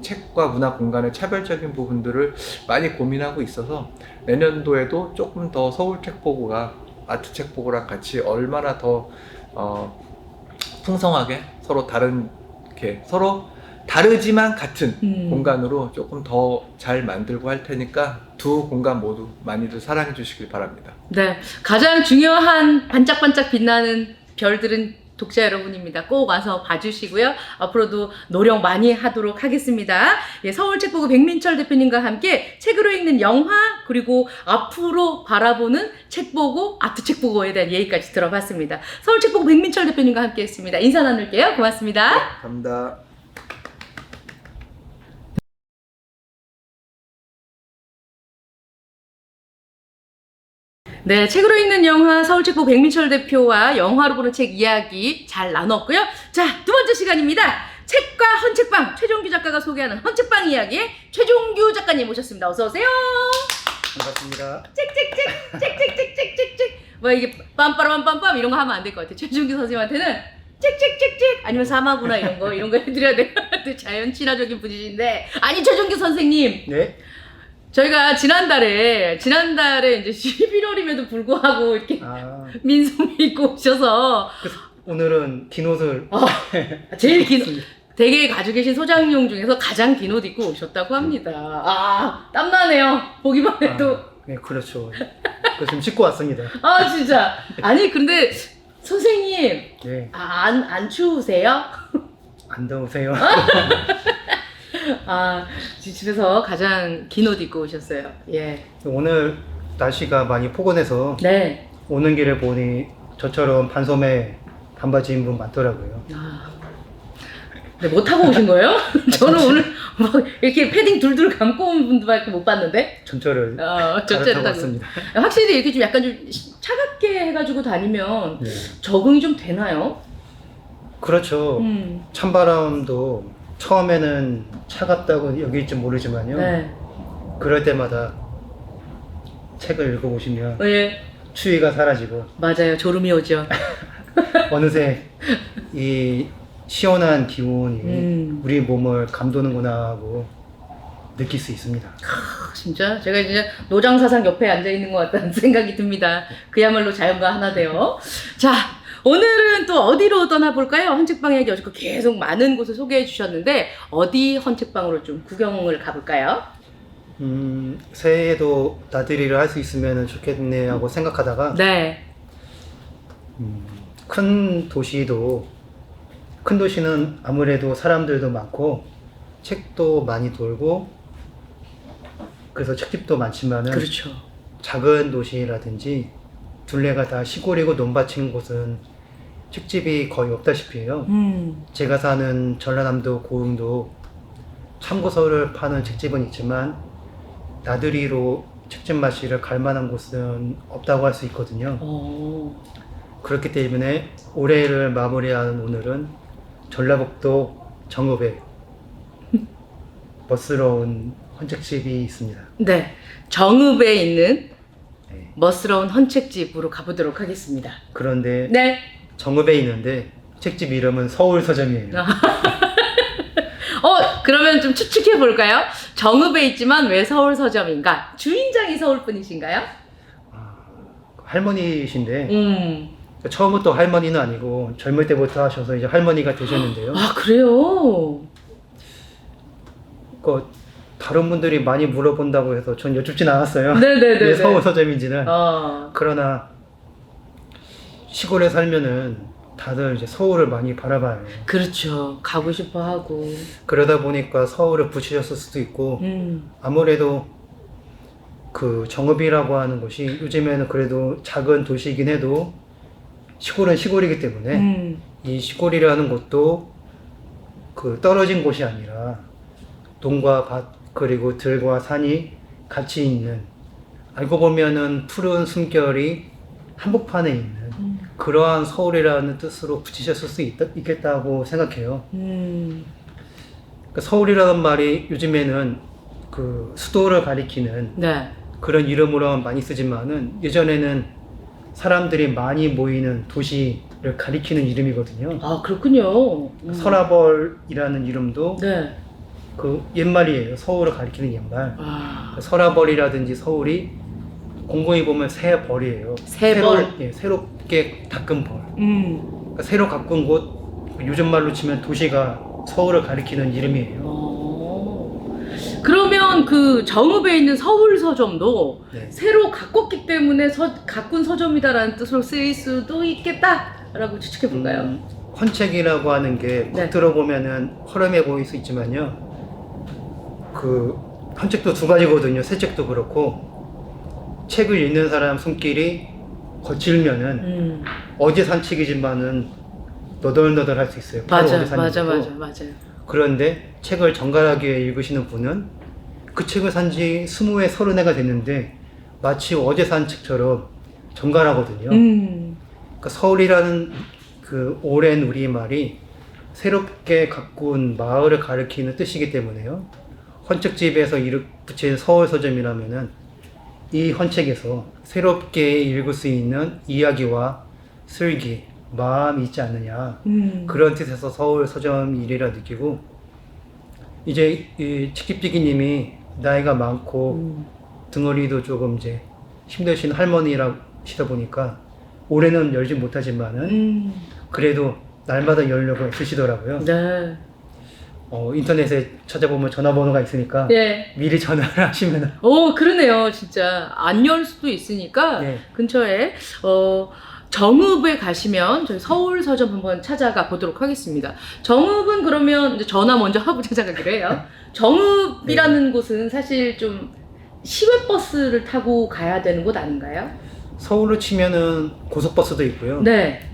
책과 문화 공간의 차별적인 부분들을 많이 고민하고 있어서, 내년도에도 조금 더 서울책보고가 아트책보고랑 같이 얼마나 더 풍성하게 서로 다른 이렇게 서로 다르지만 같은 음. 공간으로 조금 더 잘 만들고 할 테니까 두 공간 모두 많이들 사랑해 주시길 바랍니다. 네, 가장 중요한 반짝반짝 빛나는 별들은 독자 여러분입니다. 꼭 와서 봐주시고요. 앞으로도 노력 많이 하도록 하겠습니다. 예, 서울책보고 백민철 대표님과 함께 책으로 읽는 영화 그리고 앞으로 바라보는 책보고 아트 책보고에 대한 얘기까지 들어봤습니다. 서울책보고 백민철 대표님과 함께했습니다. 인사 나눌게요. 고맙습니다. 감사합니다. 네, 책으로 읽는 영화 서울책보 백민철 대표와 영화로 보는 책 이야기 잘 나눴고요. 자, 두 번째 시간입니다. 책과 헌책방, 최종규 작가가 소개하는 헌책방 이야기에 최종규 작가님 모셨습니다. 어서 오세요. 반갑습니다. 짹짹짹짹짹짹짹짹 뭐 이게 빰빠라빰빰빰 이런 거 하면 안 될 것 같아요. 최종규 선생님한테는 짹짹짹짹 아니면 사마구나 이런 거 해드려야 돼요. 자연 친화적인 분이신데 아니 최종규 선생님. 네. 저희가 지난달에 이제 11월임에도 불구하고 이렇게 민소매 입고 오셔서 오늘은 긴 옷을 제일 긴 댁에 가지고 계신 소장용 중에서 가장 긴 옷 입고 오셨다고 합니다. 아 땀나네요. 보기만 해도. 네, 그렇죠. 그래서 지금 씻고 왔습니다. 아 진짜. 아니 근데 선생님 네. 안 추우세요? 안 더우세요? 아 집에서 가장 긴 옷 입고 오셨어요. 예. 오늘 날씨가 많이 포근해서 네. 오는 길에 보니 저처럼 반소매 반바지 입은 분 많더라고요. 아. 네, 못 타고 오신 거예요? 저는 오늘 막 이렇게 패딩 둘둘 감고 온 분들밖에 못 봤는데. 전철을 전체를 갈아타고 타고 왔습니다. 확실히 이렇게 좀 약간 좀 차갑게 해가지고 다니면 네. 적응이 좀 되나요? 그렇죠. 찬바람도 처음에는 차갑다고 여길지 모르지만요. 네. 그럴 때마다 책을 읽어보시면 예. 추위가 사라지고 맞아요. 졸음이 오죠. 어느새 이 시원한 기온이 우리 몸을 감도는구나 하고 느낄 수 있습니다. 진짜 제가 이제 노장사상 옆에 앉아 있는 것 같다는 생각이 듭니다. 그야말로 자연과 하나 되어. 자, 오늘은 또 어디로 떠나볼까요? 헌책방 얘기 어저께 계속 많은 곳을 소개해 주셨는데 어디 헌책방으로 좀 구경을 가볼까요? 새해에도 나들이를 할 수 있으면 좋겠네 하고 생각하다가 네. 큰 도시는 아무래도 사람들도 많고 책도 많이 돌고 그래서 책집도 많지만은 그렇죠. 작은 도시라든지 둘레가 다 시골이고 논밭인 곳은 책집이 거의 없다시피 해요. 제가 사는 전라남도 고흥도 참고서를 파는 책집은 있지만 나들이로 책집 맛이를 갈 만한 곳은 없다고 할 수 있거든요. 그렇기 때문에 올해를 마무리하는 오늘은 전라북도 정읍에 멋스러운 헌책집이 있습니다. 네. 정읍에 있는 네. 멋스러운 헌책집으로 가보도록 하겠습니다. 그런데 네. 정읍에 있는데 책집 이름은 서울서점이에요. 그러면 좀 추측해 볼까요? 정읍에 있지만 왜 서울 서점인가? 주인장이 서울 분이신가요? 할머니이신데 처음부터 할머니는 아니고 젊을 때부터 하셔서 이제 할머니가 되셨는데요. 아 그래요? 다른 분들이 많이 물어본다고 해서 전 여쭙진 않았어요. 네네네. 왜 서울서점인지는. 어. 그러나 시골에 살면은 다들 이제 서울을 많이 바라봐요. 그렇죠. 가고 싶어 하고. 그러다 보니까 서울을 붙이셨을 수도 있고 아무래도 그 정읍이라고 하는 곳이 요즘에는 그래도 작은 도시이긴 해도 시골은 시골이기 때문에 이 시골이라는 곳도 그 떨어진 곳이 아니라 논과 밭 그리고 들과 산이 같이 있는 알고 보면은 푸른 숨결이 한복판에 있는 그러한 서울이라는 뜻으로 붙이셨을 수 있겠다고 생각해요. 그러니까 서울이라는 말이 요즘에는 그 수도를 가리키는 네. 그런 이름으로 많이 쓰지만은 예전에는 사람들이 많이 모이는 도시를 가리키는 이름이거든요. 아 그렇군요. 서라벌이라는 이름도 네. 그 옛말이에요. 서울을 가리키는 옛말. 아. 서라벌이라든지 서울이 공공히 보면 새벌이에요. 새벌. 새롭게 닦은 벌. 음. 그러니까 새로 가꾼 곳, 요즘 말로 치면 도시가 서울을 가리키는 이름이에요. 그러면 그 정읍에 있는 서울 서점도 네. 새로 가꿨기 때문에 가꾼 서점이다라는 뜻으로 쓰일 수도 있겠다라고 추측해 볼까요? 헌책이라고 하는 게 네. 들어보면은 허름해 보일 수 있지만요. 그 헌책도 두 가지거든요. 새 책도 그렇고 책을 읽는 사람 손길이 거칠면은 어제 산 책이지만은 너덜너덜할 수 있어요. 바로 어제 산 책이고. 맞아요. 그런데 책을 정갈하게 읽으시는 분은 그 책을 산 지 20회, 30회가 됐는데 마치 어제 산 책처럼 정갈하거든요. 그러니까 서울이라는 그 오랜 우리말이 새롭게 가꾼 마을을 가리키는 뜻이기 때문에요. 헌책집에서 이름 붙인 서울 서점이라면은 이 헌책에서 새롭게 읽을 수 있는 이야기와 슬기, 마음이 있지 않느냐. 그런 뜻에서 서울 서점이라 느끼고, 이제 이 치키피기님이 나이가 많고 등어리도 조금 이제 힘드신 할머니시다 보니까 올해는 열지 못하지만은 그래도 날마다 열려고 애쓰시더라고요. 네. 인터넷에 찾아보면 전화번호가 있으니까 네. 미리 전화를 하시면 그러네요. 진짜 안 열 수도 있으니까 네. 근처에 정읍에 가시면 저희 서울 서점 한번 찾아가 보도록 하겠습니다. 정읍은 그러면 이제 전화 먼저 하고 찾아가기로 해요. 정읍이라는 곳은 사실 좀 시외버스를 타고 가야 되는 곳 아닌가요? 서울로 치면은 고속버스도 있고요. 네.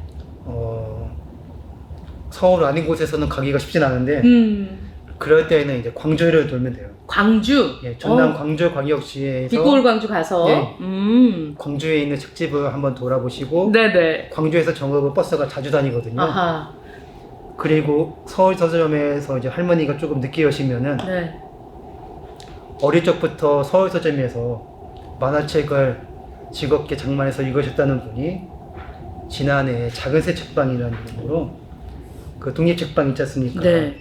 서울 아닌 곳에서는 가기가 쉽진 않은데 그럴 때는 이제 광주를 돌면 돼요. 광주. 예, 전남 광주광역시에서 빅골 광주 가서. 네. 음. 광주에 있는 책집을 한번 돌아보시고 네네. 광주에서 정읍은 버스가 자주 다니거든요. 아하. 그리고 서울 서점에서 이제 할머니가 조금 늦게 오시면은 네. 어릴 적부터 서울 서점에서 만화책을 즐겁게 장만해서 읽으셨다는 분이 지난해 작은 새 책방이라는 이름으로 그 독립책방 있지 않습니까? 네.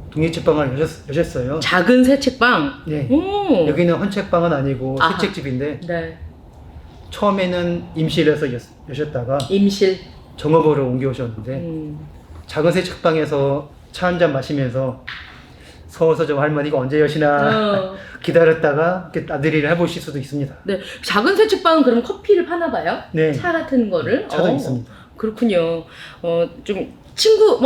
독립책방을 여셨어요. 작은 새 책방. 네. 오. 여기는 헌책방은 아니고 아하. 새 책집인데 네. 처음에는 임실에서 여셨다가 임실. 정읍으로 옮겨오셨는데 작은 새 책방에서 차 한잔 마시면서 서울 서점 할머니가 언제 여시나 기다렸다가 이렇게 나들이를 해보실 수도 있습니다. 네. 작은 새 책방은 그럼 커피를 파나 봐요? 네. 차 같은 거를? 차도 있습니다. 그렇군요. 좀 친구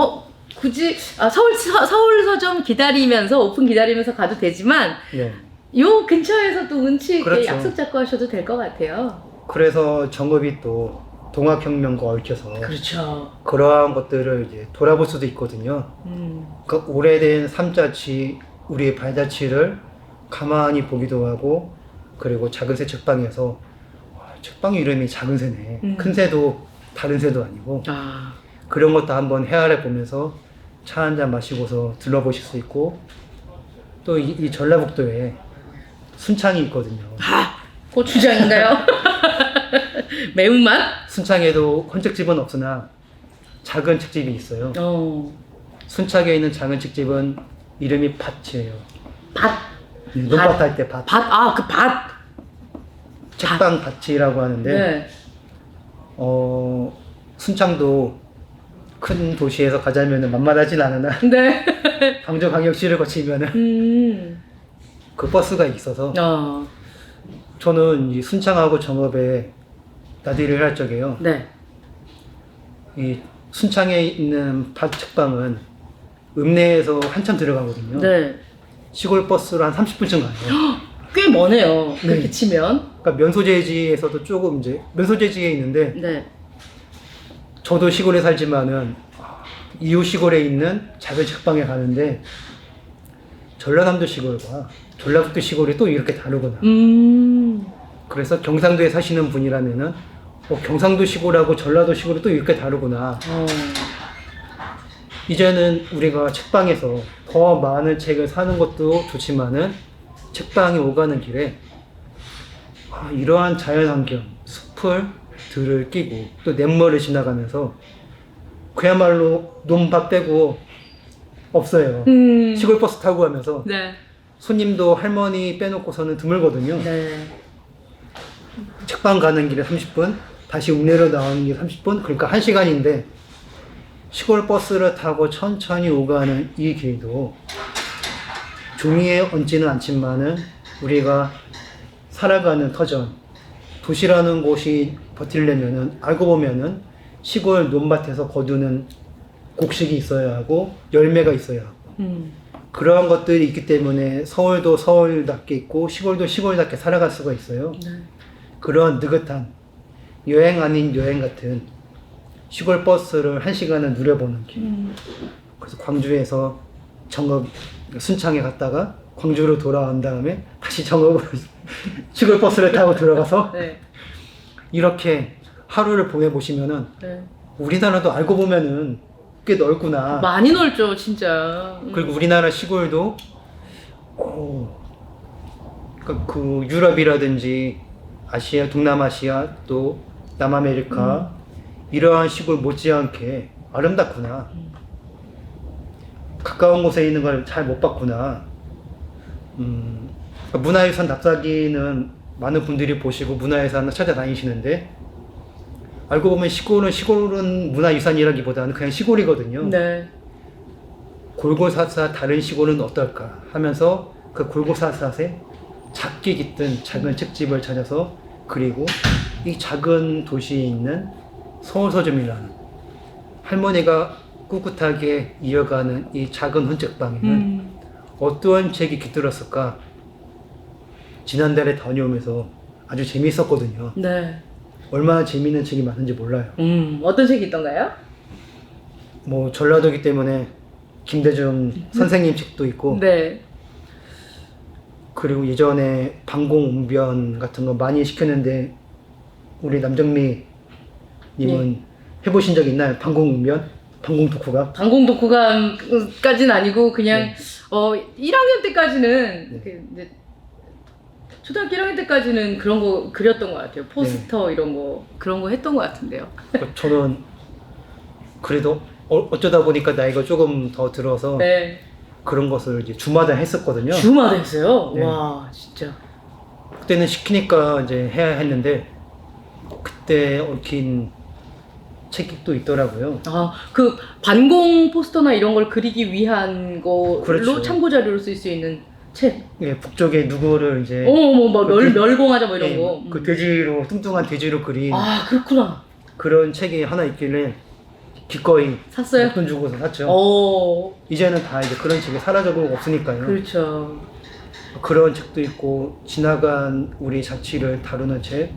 굳이 서울 서점 기다리면서 오픈 기다리면서 가도 되지만 네. 요 근처에서 또 운치 있게 그렇죠. 약속 잡고 하셔도 될 것 같아요. 그래서 정읍이 또 동학혁명과 얽혀서 그렇죠. 그러한 것들을 이제 돌아볼 수도 있거든요. 그 오래된 삶자치, 우리의 발자취를 가만히 보기도 하고, 그리고 작은 새 책방에서 책방 이름이 작은 새네. 큰 새도 다른 새도 아니고 아. 그런 것도 한번 헤아려 보면서 차 한잔 마시고서 둘러보실 수 있고, 또 이 전라북도에 순창이 있거든요. 고추장인가요? 매운맛? 순창에도 헌책집은 없으나 작은 책집이 있어요. 순창에 있는 작은 책집은 이름이 밭이에요. 밭. 논밭 할 때 밭. 밭. 그 밭. 책방 밭이라고 하는데 네. 순창도 큰 도시에서 가자면 만만하진 않으나 네. 광주광역시를 거치면은 그 버스가 있어서 저는 이 순창하고 정읍에 나들이를 할 적에요. 네. 이 순창에 있는 밭 책방은 읍내에서 한참 들어가거든요. 네. 시골 버스로 한 30분쯤 가요. 꽤 머네요. 그렇게 네. 치면. 그러니까 면소재지에서도 조금 이제 면소재지에 있는데 네. 저도 시골에 살지만은 이웃 시골에 있는 작은 책방에 가는데 전라남도 시골과 전라북도 시골이 또 이렇게 다르구나. 그래서 경상도에 사시는 분이라면은 경상도 시골하고 전라도 시골이 또 이렇게 다르구나. 이제는 우리가 책방에서 더 많은 책을 사는 것도 좋지만은 책방에 오가는 길에 이러한 자연환경, 숲을 들을 끼고 또 냇물을 지나가면서 그야말로 논밭 빼고 없어요. 시골 버스 타고 가면서 네. 손님도 할머니 빼놓고서는 드물거든요. 네. 책방 가는 길에 30분, 다시 읍내로 나오는 길에 30분, 그러니까 1시간인데 시골 버스를 타고 천천히 오가는 이 길도 종이에 얹지는 않지만은 우리가 살아가는 터전, 도시라는 곳이 버틸려면은 알고 보면은 시골 논밭에서 거두는 곡식이 있어야 하고 열매가 있어야 하고 그러한 것들이 있기 때문에 서울도 서울답게 있고 시골도 시골답게 살아갈 수가 있어요. 네. 그런 느긋한 여행 아닌 여행 같은 시골 버스를 1시간을 누려보는 길. 그래서 광주에서 정읍 순창에 갔다가 광주로 돌아온 다음에 다시 정읍으로 시골 버스를 타고 들어가서 네. 이렇게 하루를 보내보시면은 네. 우리나라도 알고 보면은 꽤 넓구나. 많이 넓죠, 진짜. 그리고 우리나라 시골도 그러니까 그 유럽이라든지 아시아, 동남아시아 또 남아메리카 이러한 시골 못지않게 아름답구나. 가까운 곳에 있는 걸 잘 못 봤구나. 그러니까 문화유산 답사기는 많은 분들이 보시고 문화유산을 찾아다니시는데 알고 보면 시골은 문화유산이라기보다는 그냥 시골이거든요. 네. 골고사사 다른 시골은 어떨까 하면서 그 골고사사에 작게 깃든 작은 책집을 찾아서 그리고 이 작은 도시에 있는 서울서점이라는 할머니가 꿋꿋하게 이어가는 이 작은 헌책방에는 어떠한 책이 깃들었을까 지난달에 다녀오면서 아주 재미있었거든요. 네. 얼마나 재미있는 책이 많은지 몰라요. 어떤 책이 있던가요? 뭐 전라도이기 때문에 김대중 선생님 책도 있고 네. 그리고 예전에 방공웅변 같은 거 많이 시켰는데 우리 남정미 님은 해보신 적 있나요? 방공웅변? 방공독후가? 방공 독후감까지는 아니고 그냥 네. 1학년 때까지는 네. 그 이제 초등학교 1학년 때까지는 그런 거 그렸던 것 같아요. 포스터 이런 거 그런 거 했던 것 같은데요. 저는 그래도 어쩌다 보니까 나이가 조금 더 들어서 네. 그런 것을 이제 주마다 했었거든요. 주마다 했어요. 네. 와 진짜. 그때는 시키니까 이제 해야 했는데 그때 얽힌 책이 또 있더라고요. 그 반공 포스터나 이런 걸 그리기 위한 걸로 그렇죠. 참고 자료로 쓸 수 있는 책. 예, 북쪽에 누구를 이제 뭐 그 멸공하자 뭐 이런 예, 거. 그 돼지로 뚱뚱한 돼지로 그린 그렇구나. 그런 책이 하나 있길래 기꺼이 샀어요? 돈 주고서 샀죠. 이제는 다 이제 그런 책이 사라져버리고 없으니까요. 그렇죠. 그런 책도 있고 지나간 우리 자취를 다루는 책,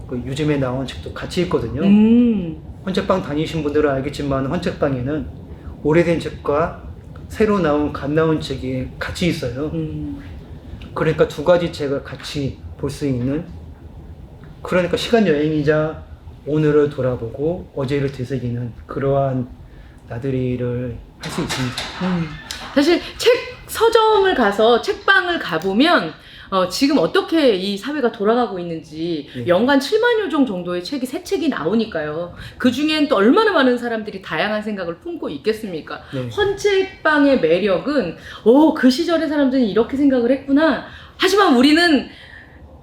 그 요즘에 나온 책도 같이 있거든요. 헌책방 다니신 분들은 알겠지만 헌책방에는 오래된 책과 새로 나온 갓 나온 책이 같이 있어요. 그러니까 두 가지 책을 같이 볼 수 있는 그러니까 시간 여행이자 오늘을 돌아보고 어제를 되새기는 그러한 나들이를 할 수 있습니다. 사실 서점을 가서 책방을 가보면 지금 어떻게 이 사회가 돌아가고 있는지 네. 연간 7만여 종 정도의 책이 새 책이 나오니까요. 그 중엔 또 얼마나 많은 사람들이 다양한 생각을 품고 있겠습니까? 네. 헌책방의 매력은 그 시절의 사람들은 이렇게 생각을 했구나. 하지만 우리는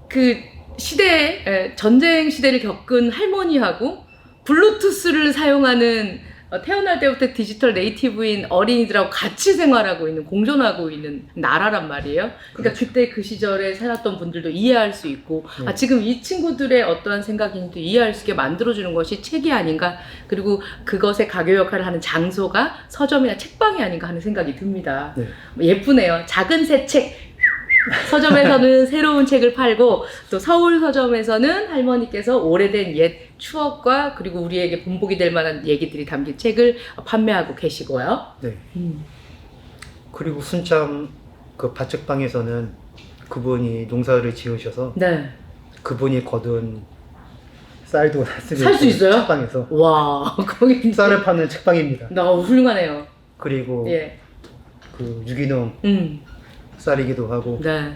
그 시대에 전쟁 시대를 겪은 할머니하고 블루투스를 사용하는 태어날 때부터 디지털 네이티브인 어린이들하고 같이 생활하고 있는 공존하고 있는 나라란 말이에요. 그러니까 그렇죠. 그때 그 시절에 살았던 분들도 이해할 수 있고 네. 지금 이 친구들의 어떠한 생각인지도 이해할 수 있게 만들어주는 것이 책이 아닌가. 그리고 그것의 가교 역할을 하는 장소가 서점이나 책방이 아닌가 하는 생각이 듭니다. 네. 예쁘네요. 작은 새 책. 서점에서는 새로운 책을 팔고 또 서울 서점에서는 할머니께서 오래된 옛 추억과 그리고 우리에게 본보기 될 만한 얘기들이 담긴 책을 판매하고 계시고요. 네. 그리고 순창 그 밭책방에서는 그분이 농사를 지으셔서 네. 그분이 거둔 쌀도 살 수 있어요? 책방에서 와, 거기 쌀을 파는 책방입니다. 훌륭하네요. 그리고 예. 그 유기농 음. 쌀이기도 하고 네.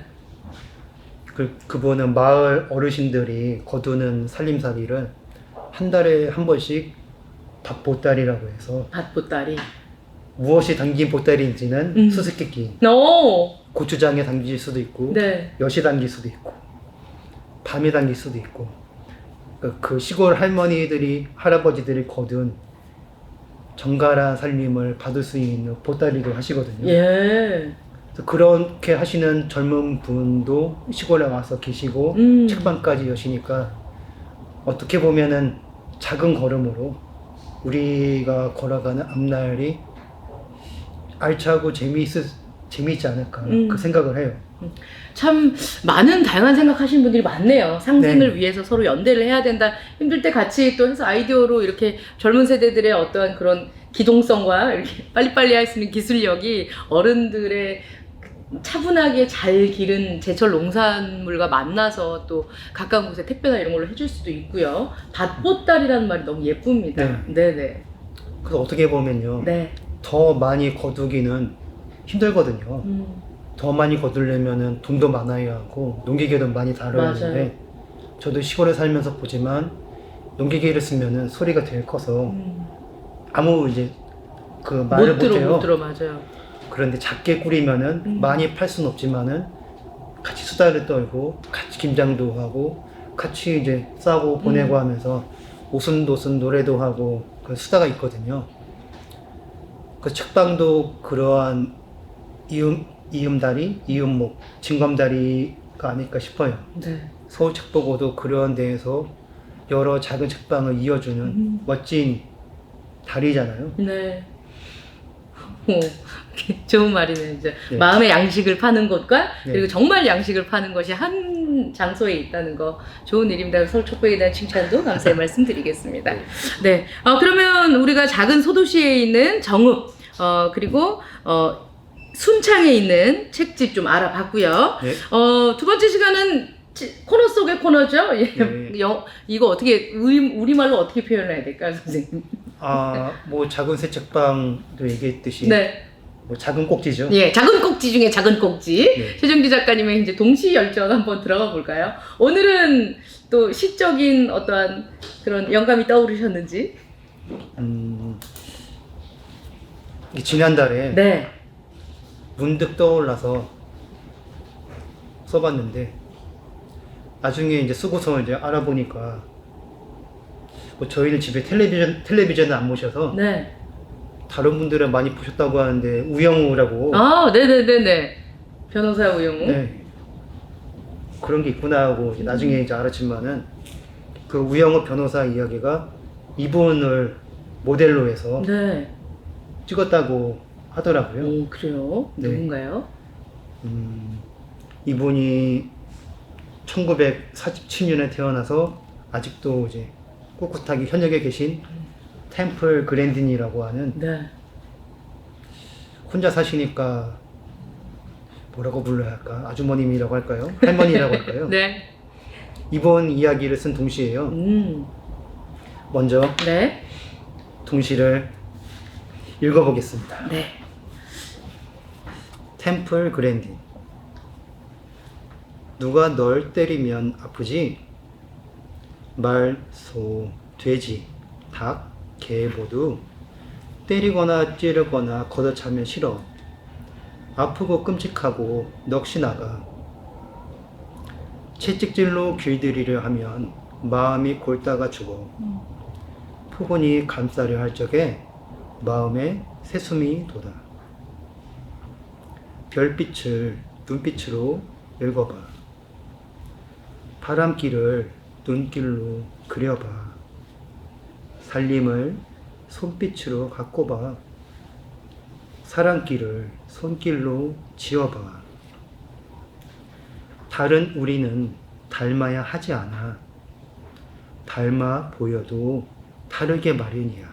그분은 마을 어르신들이 거두는 살림살이를 한 달에 한 번씩 밥 보따리라고 해서 밭보따리. 무엇이 담긴 보따리인지는 수수께끼 오. 고추장에 담길 수도 있고 네. 엿이 담길 수도 있고 밤에 담길 수도 있고 그 시골 할머니들이 할아버지들이 거둔 정갈한 살림을 받을 수 있는 보따리도 하시거든요. 예. 그래서 그렇게 하시는 젊은 분도 시골에 와서 계시고 책방까지 여시니까 어떻게 보면은 작은 걸음으로 우리가 걸어가는 앞날이 알차고 재미있지 않을까 그 생각을 해요. 참 많은 다양한 생각하시는 분들이 많네요. 상생을 네. 위해서 서로 연대를 해야 된다. 힘들 때 같이 또 해서 아이디어로 이렇게 젊은 세대들의 어떠한 그런 기동성과 이렇게 빨리빨리 할 수 있는 기술력이 어른들의 차분하게 잘 기른 제철 농산물과 만나서 또 가까운 곳에 택배나 이런 걸로 해줄 수도 있고요. 밭보따리라는 말이 너무 예쁩니다. 네네. 그래서 어떻게 보면요. 네. 더 많이 거두기는 힘들거든요. 더 많이 거두려면은 돈도 많아야 하고 농기계도 많이 다뤄야 맞아요. 하는데 저도 시골에 살면서 보지만 농기계를 쓰면은 소리가 되게 커서 아무 이제 그 말을 못 들어, 못해요. 못 들어, 맞아요. 그런데 작게 꾸리면은 많이 팔 수는 없지만은 같이 수다를 떨고 같이 김장도 하고 같이 이제 싸고 보내고 하면서 오순도순 노래도 하고 그 수다가 있거든요. 그 책방도 그러한 이음다리, 이음목, 징검다리가 아닐까 싶어요. 네. 서울 책보고도 그러한 데에서 여러 작은 책방을 이어주는 멋진 다리잖아요. 네. 오, 좋은 말이네. 이제 네. 마음의 양식을 파는 곳과 네. 그리고 정말 양식을 파는 것이 한 장소에 있다는 거 좋은 일입니다. 서울 촉백에 대한 칭찬도 감사의 말씀드리겠습니다. 네. 그러면 우리가 작은 소도시에 있는 정읍 그리고 순창에 있는 책집 좀 알아봤고요. 네. 두 번째 시간은 코너 속의 코너죠. 예. 네. 이거 어떻게 우리말로 어떻게 표현해야 될까요, 선생님? 뭐 작은 새 책방도 얘기했듯이 네. 뭐 작은 꼭지죠. 예, 작은 꼭지 중에 작은 꼭지. 네. 최정기 작가님의 이제 동시 열전 한번 들어가 볼까요? 오늘은 또 시적인 어떠한 그런 영감이 떠오르셨는지. 이 지난달에 네. 문득 떠올라서 써봤는데 나중에 이제 쓰고서 이제 알아보니까 뭐 저희는 집에 텔레비전을 안 모셔서 네. 다른 분들은 많이 보셨다고 하는데 우영우라고 네네네네. 변호사 우영우. 네. 그런 게 있구나 하고 이제 나중에 이제 알았지만은 그 우영우 변호사 이야기가 이분을 모델로 해서 네. 찍었다고 하더라고요. 오, 그래요? 네. 누군가요? 이분이 1947년에 태어나서 아직도 이제 꿋꿋하게 현역에 계신 템플 그랜딘이라고 하는 네. 혼자 사시니까 뭐라고 불러야 할까? 아주머님이라고 할까요? 할머니라고 할까요? 네. 이번 이야기를 쓴 동시에요. 먼저 네. 동시를 읽어보겠습니다. 네. 템플 그랜딘. 누가 널 때리면 아프지? 말, 소, 돼지, 닭, 개 모두 때리거나 찌르거나 걷어차면 싫어. 아프고 끔찍하고 넋이 나가. 채찍질로 길들이려 하면 마음이 골다가 죽어. 포근히 감싸려 할 적에 마음에 새숨이 돋아. 별빛을 눈빛으로 읽어봐. 바람길을 눈길로 그려봐. 살림을 손빛으로 가꿔봐. 사랑길을 손길로 지어봐. 다른 우리는 닮아야 하지 않아. 닮아 보여도 다르게 마련이야.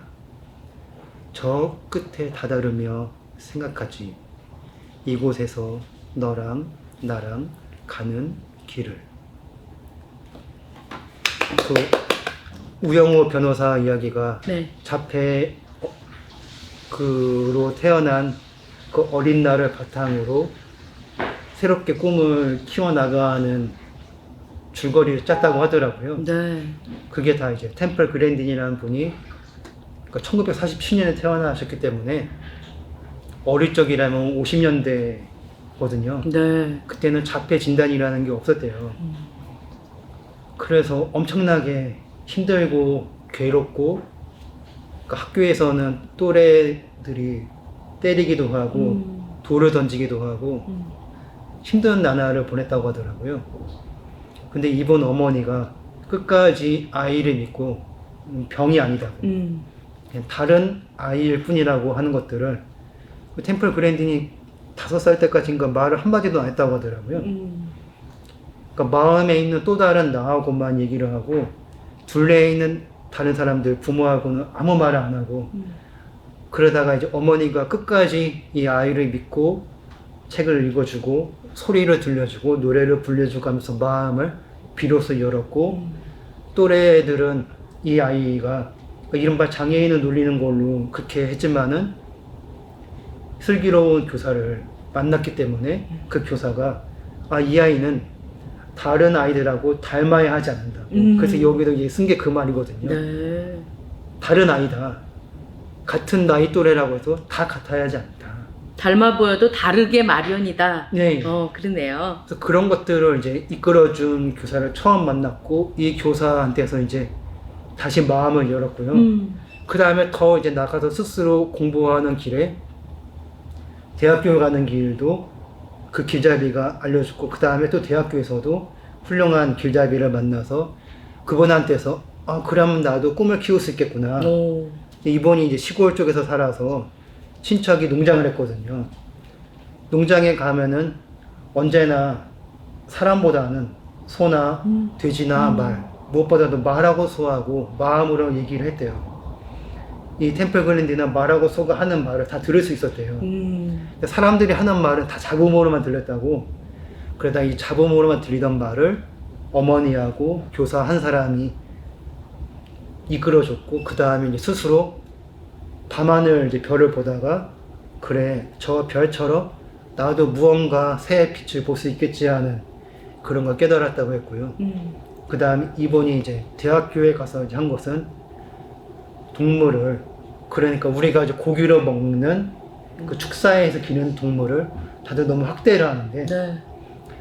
저 끝에 다다르며 생각하지. 이곳에서 너랑 나랑 가는 길을. 그 우영우 변호사 이야기가 네. 자폐 그로 태어난 그 어린 날을 바탕으로 새롭게 꿈을 키워나가는 줄거리를 짰다고 하더라고요. 네. 그게 다 이제 템플 그랜딘이라는 분이 1947년에 태어나셨기 때문에 어릴 적이라면 50년대거든요. 네. 그때는 자폐 진단이라는 게 없었대요. 그래서 엄청나게 힘들고 괴롭고 학교에서는 또래들이 때리기도 하고 돌을 던지기도 하고 힘든 나날을 보냈다고 하더라고요. 근데 이번 어머니가 끝까지 아이를 믿고 병이 아니다고 그냥 다른 아이일 뿐이라고 하는 것들을 그 템플 그랜딘이 5살 때까지인가 말을 한마디도 안 했다고 하더라고요. 그러니까 마음에 있는 또 다른 나하고만 얘기를 하고 둘레에 있는 다른 사람들 부모하고는 아무 말을 안 하고 그러다가 이제 어머니가 끝까지 이 아이를 믿고 책을 읽어주고 소리를 들려주고 노래를 불려주고 하면서 마음을 비로소 열었고 또래들은 이 아이가 이른바 장애인을 놀리는 걸로 그렇게 했지만은 슬기로운 교사를 만났기 때문에 그 교사가 이 아이는 다른 아이들하고 닮아야 하지 않는다고. 그래서 여기도 이제 쓴 게 그 말이거든요. 네. 다른 아이다. 같은 나이 또래라고 해서 다 같아야 하지 않다. 닮아 보여도 다르게 마련이다. 네. 그러네요. 그래서 그런 것들을 이제 이끌어준 교사를 처음 만났고 이 교사한테서 이제 다시 마음을 열었고요. 그 다음에 더 이제 나가서 스스로 공부하는 길에 대학교 가는 길도 그 길잡이가 알려줬고 그 다음에 또 대학교에서도 훌륭한 길잡이를 만나서 그분한테서 그러면 나도 꿈을 키울 수 있겠구나. 이분이 이제 시골 쪽에서 살아서 친척이 농장을 했거든요. 농장에 가면은 언제나 사람보다는 소나 돼지나 말 무엇보다도 말하고 소하고 마음으로 얘기를 했대요. 이 템플 그랜딘은 말하고 소가 하는 말을 다 들을 수 있었대요. 사람들이 하는 말은 다 잡음으로만 들렸다고. 그러다 이 잡음으로만 들리던 말을 어머니하고 교사 한 사람이 이끌어줬고 그 다음에 이제 스스로 밤하늘 이제 별을 보다가 그래 저 별처럼 나도 무언가 새의 빛을 볼 수 있겠지 하는 그런 걸 깨달았다고 했고요. 그 다음 이분이 이제 대학교에 가서 이제 한 것은 동물을 그러니까 우리가 이제 고기를 먹는 그 축사에서 기는 동물을 다들 너무 학대를 하는데 네.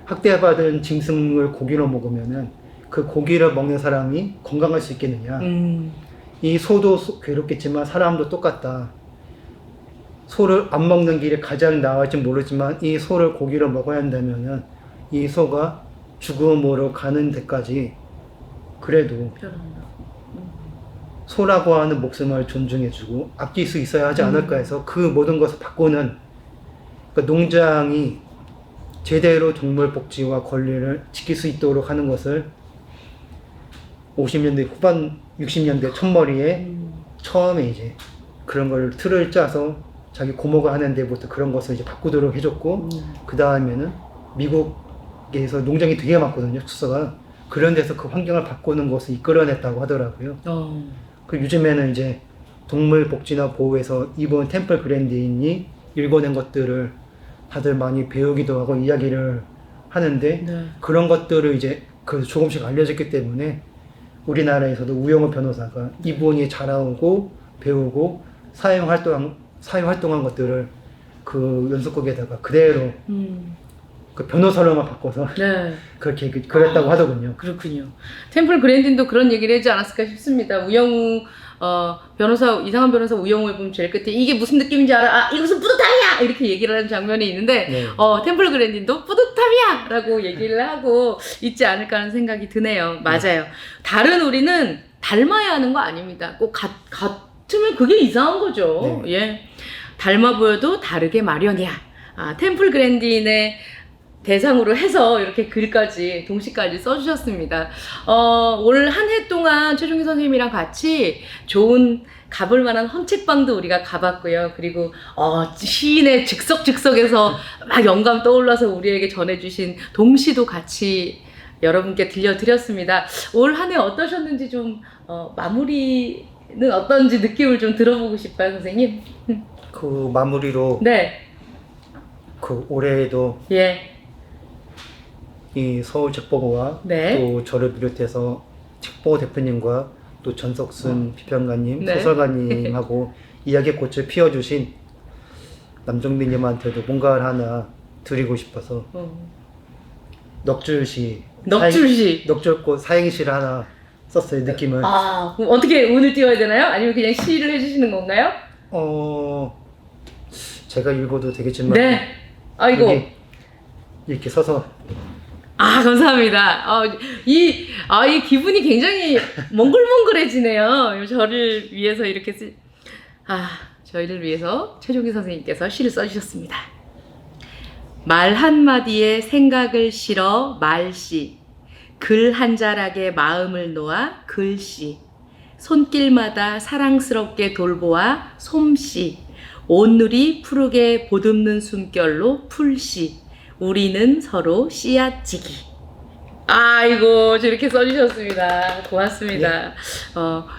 학대받은 짐승을 고기로 먹으면은 그 고기를 먹는 사람이 건강할 수 있겠느냐. 이 소도 괴롭겠지만 사람도 똑같다. 소를 안 먹는 길이 가장 나을지 모르지만 이 소를 고기로 먹어야 한다면은 이 소가 죽음으로 가는 데까지 그래도 소라고 하는 목숨을 존중해주고 아낄 수 있어야 하지 않을까 해서 그 모든 것을 바꾸는 그러니까 농장이 제대로 동물 복지와 권리를 지킬 수 있도록 하는 것을 50년대 후반 60년대 첫머리에 처음에 이제 그런 걸 틀을 짜서 자기 고모가 하는 데부터 그런 것을 이제 바꾸도록 해줬고 그 다음에는 미국에서 농장이 되게 많거든요. 축사가. 그런 데서 그 환경을 바꾸는 것을 이끌어냈다고 하더라고요. 그 요즘에는 이제 동물 복지나 보호에서 이번 템플 그랜딘이 읽어낸 것들을 다들 많이 배우기도 하고 이야기를 하는데 네. 그런 것들을 이제 그 조금씩 알려졌기 때문에 우리나라에서도 우영우 변호사가 이분이 자라오고 배우고 사회활동한 것들을 그 연속극에다가 그대로 그 변호사로만 바꿔서 네. 그렇게 그랬다고 하더군요. 그렇군요. 템플 그랜딘도 그런 얘기를 하지 않았을까 싶습니다. 우영우 변호사, 이상한 변호사 우영우에 보면 제일 끝에 이게 무슨 느낌인지 알아? 이것은 뿌듯함이야! 이렇게 얘기를 하는 장면이 있는데 네. 템플 그랜딘도 뿌듯함이야! 라고 얘기를 하고 있지 않을까 하는 생각이 드네요. 맞아요. 다른 우리는 닮아야 하는 거 아닙니다. 꼭 같으면 그게 이상한 거죠. 네. 예. 닮아 보여도 다르게 마련이야. 템플 그랜딘의 대상으로 해서 이렇게 글까지 동시까지 써주셨습니다. 올 한 해 동안 최종희 선생님이랑 같이 좋은 가볼 만한 헌책방도 우리가 가봤고요. 그리고 시인의 즉석에서 막 영감 떠올라서 우리에게 전해주신 동시도 같이 여러분께 들려드렸습니다. 올 한 해 어떠셨는지 좀 마무리는 어떤지 느낌을 좀 들어보고 싶어요, 선생님. 그 마무리로 네. 그 올해에도 예. 이 서울 책보고와 네. 또 저를 비롯해서 책보고 대표님과 또 전석순 비평가님, 네. 소설가님하고 이야기의 꽃을 피워주신 남정민님한테도 뭔가를 하나 드리고 싶어서 넉줄꽃 사행시를 하나 썼어요. 느낌은. 아, 그럼 어떻게 운을 띄워야 되나요? 아니면 그냥 시를 해주시는 건가요? 제가 읽어도 되겠지만 네. 아이고. 여기 이렇게 써서 아, 감사합니다. 이 기분이 굉장히 몽글몽글해지네요. 저를 위해서 이렇게 저희를 위해서 최종기 선생님께서 시를 써주셨습니다. 말 한마디에 생각을 실어 말씨, 글 한 자락에 마음을 놓아 글씨, 손길마다 사랑스럽게 돌보아 솜씨, 온누리 푸르게 보듬는 숨결로 풀씨, 우리는 서로 씨앗지기. 아이고, 저렇게 써주셨습니다. 고맙습니다.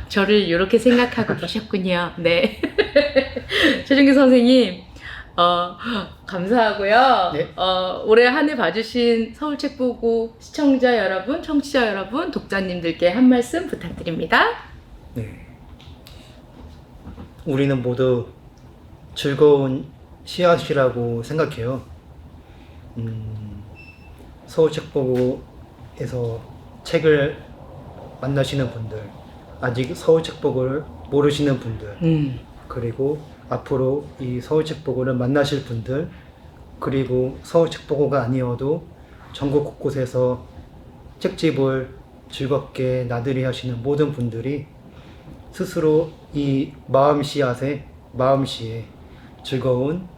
저를 이렇게 생각하고 계셨군요. 네. 최준기 선생님, 감사하고요. 네. 올해 한 해 봐주신 서울책보고 시청자 여러분, 청취자 여러분, 독자님들께 한 말씀 부탁드립니다. 네. 우리는 모두 즐거운 씨앗이라고 생각해요. 서울책보고에서 책을 만나시는 분들, 아직 서울책보고를 모르시는 분들, 그리고 앞으로 이 서울책보고를 만나실 분들, 그리고 서울책보고가 아니어도 전국 곳곳에서 책집을 즐겁게 나들이 하시는 모든 분들이 스스로 이 마음씨에 즐거운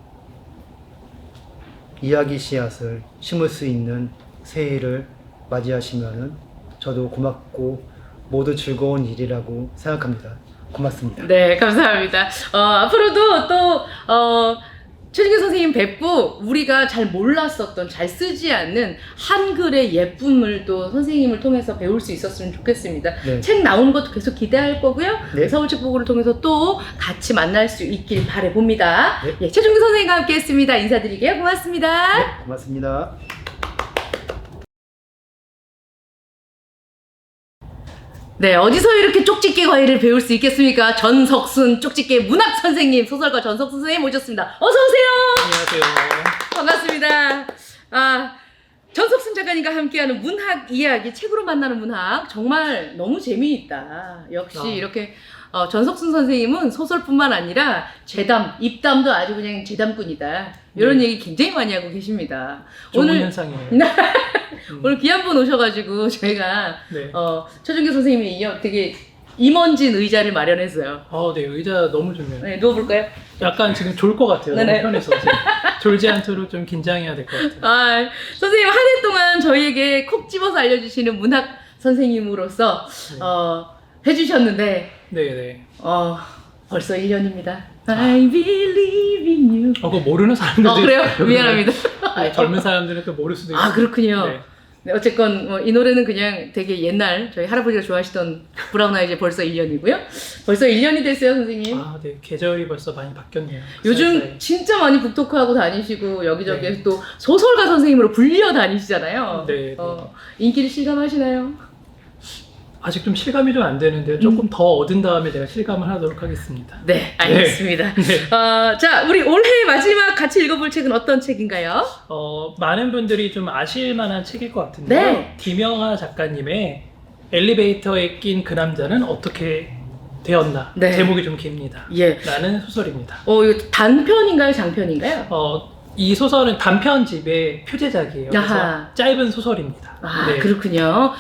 이야기 씨앗을 심을 수 있는 새해를 맞이하시면 저도 고맙고 모두 즐거운 일이라고 생각합니다. 고맙습니다. 네, 감사합니다. 앞으로도 또 최준기 선생님 뵙고 우리가 잘 몰랐었던, 잘 쓰지 않는 한글의 예쁨을 또 선생님을 통해서 배울 수 있었으면 좋겠습니다. 네. 책 나오는 것도 계속 기대할 거고요. 네. 서울책보고를 통해서 또 같이 만날 수 있길 바라봅니다. 네. 예, 최준기 선생님과 함께 했습니다. 인사드릴게요. 고맙습니다. 네, 고맙습니다. 네, 어디서 이렇게 쪽집게 과외를 배울 수 있겠습니까? 전석순 쪽집게 문학 선생님, 소설가 전석순 선생님 모셨습니다. 어서 오세요. 안녕하세요. 반갑습니다. 전석순 작가님과 함께하는 문학 이야기, 책으로 만나는 문학 정말 너무 재미있다. 역시 이렇게 전석순 선생님은 소설뿐만 아니라 재담, 입담도 아주 그냥 재담꾼이다. 이런 얘기 굉장히 많이 하고 계십니다. 좋은 현상이에요. 오늘 귀한 분 오셔가지고 저희가 네. 최준기 선생님이 되게 임원진 의자를 마련했어요. 네, 의자 너무 좋네요. 네, 누워볼까요? 약간 지금 졸 것 같아요. 네네. 너무 편해서 지금. 졸지 않도록 좀 긴장해야 될 것 같아요. 선생님 한 해 동안 저희에게 콕 집어서 알려주시는 문학 선생님으로서 해주셨는데 네네. 벌써 1년입니다. I believe in you. 그거 모르는 사람들도 그래요? 있어요. 미안합니다. 네, 젊은 사람들은 또 모를 수도 있어요. 그렇군요. 네. 네, 어쨌건 이 노래는 그냥 되게 옛날 저희 할아버지가 좋아하시던 브라운 아이즈의 벌써 1년이고요. 벌써 1년이 됐어요, 선생님. 네. 계절이 벌써 많이 바뀌었네요. 요즘 사이사이. 진짜 많이 북토크하고 다니시고 여기저기에서 네. 또 소설가 선생님으로 불려 다니시잖아요. 네. 인기를 실감하시나요? 아직 좀 실감이 좀 안 되는데 조금 더 얻은 다음에 내가 실감을 하도록 하겠습니다. 네, 알겠습니다. 네. 자, 우리 올해 마지막 같이 읽어볼 책은 어떤 책인가요? 많은 분들이 좀 아실 만한 책일 것 같은데요. 네. 김영하 작가님의 엘리베이터에 낀 그 남자는 어떻게 되었나. 네. 제목이 좀 깁니다. 예. 라는 소설입니다. 이거 단편인가요, 장편인가요? 이 소설은 단편집의 표제작이에요. 그래서 아하. 짧은 소설입니다. 네. 그렇군요.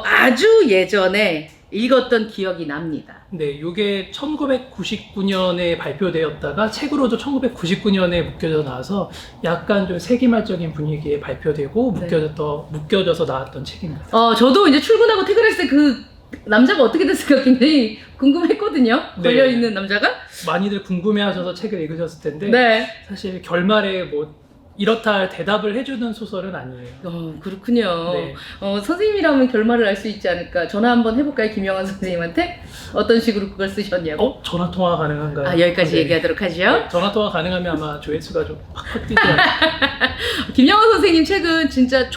아주 예전에 읽었던 기억이 납니다. 네, 이게 1999년에 발표되었다가 책으로도 1999년에 묶여져 나와서 약간 좀 세기말적인 분위기에 발표되고 네. 묶여져서 나왔던 책입니다. 저도 이제 출근하고 퇴근했을 때 그 남자가 어떻게 됐을까 굉장히 궁금했거든요. 네. 걸려있는 남자가. 많이들 궁금해하셔서 책을 읽으셨을 텐데 네. 사실 결말에 뭐 이렇다 할 대답을 해주는 소설은 아니에요. 그렇군요. 네. 선생님이라면 결말을 알 수 있지 않을까. 전화 한번 해볼까요, 김영환 선생님한테? 어떤 식으로 그걸 쓰셨냐고. 전화 통화 가능한가요? 여기까지 네. 얘기하도록 하죠. 네, 전화 통화 가능하면 아마 조회수가 좀 확 뛰지 않을까. 김영환 선생님 책은 진짜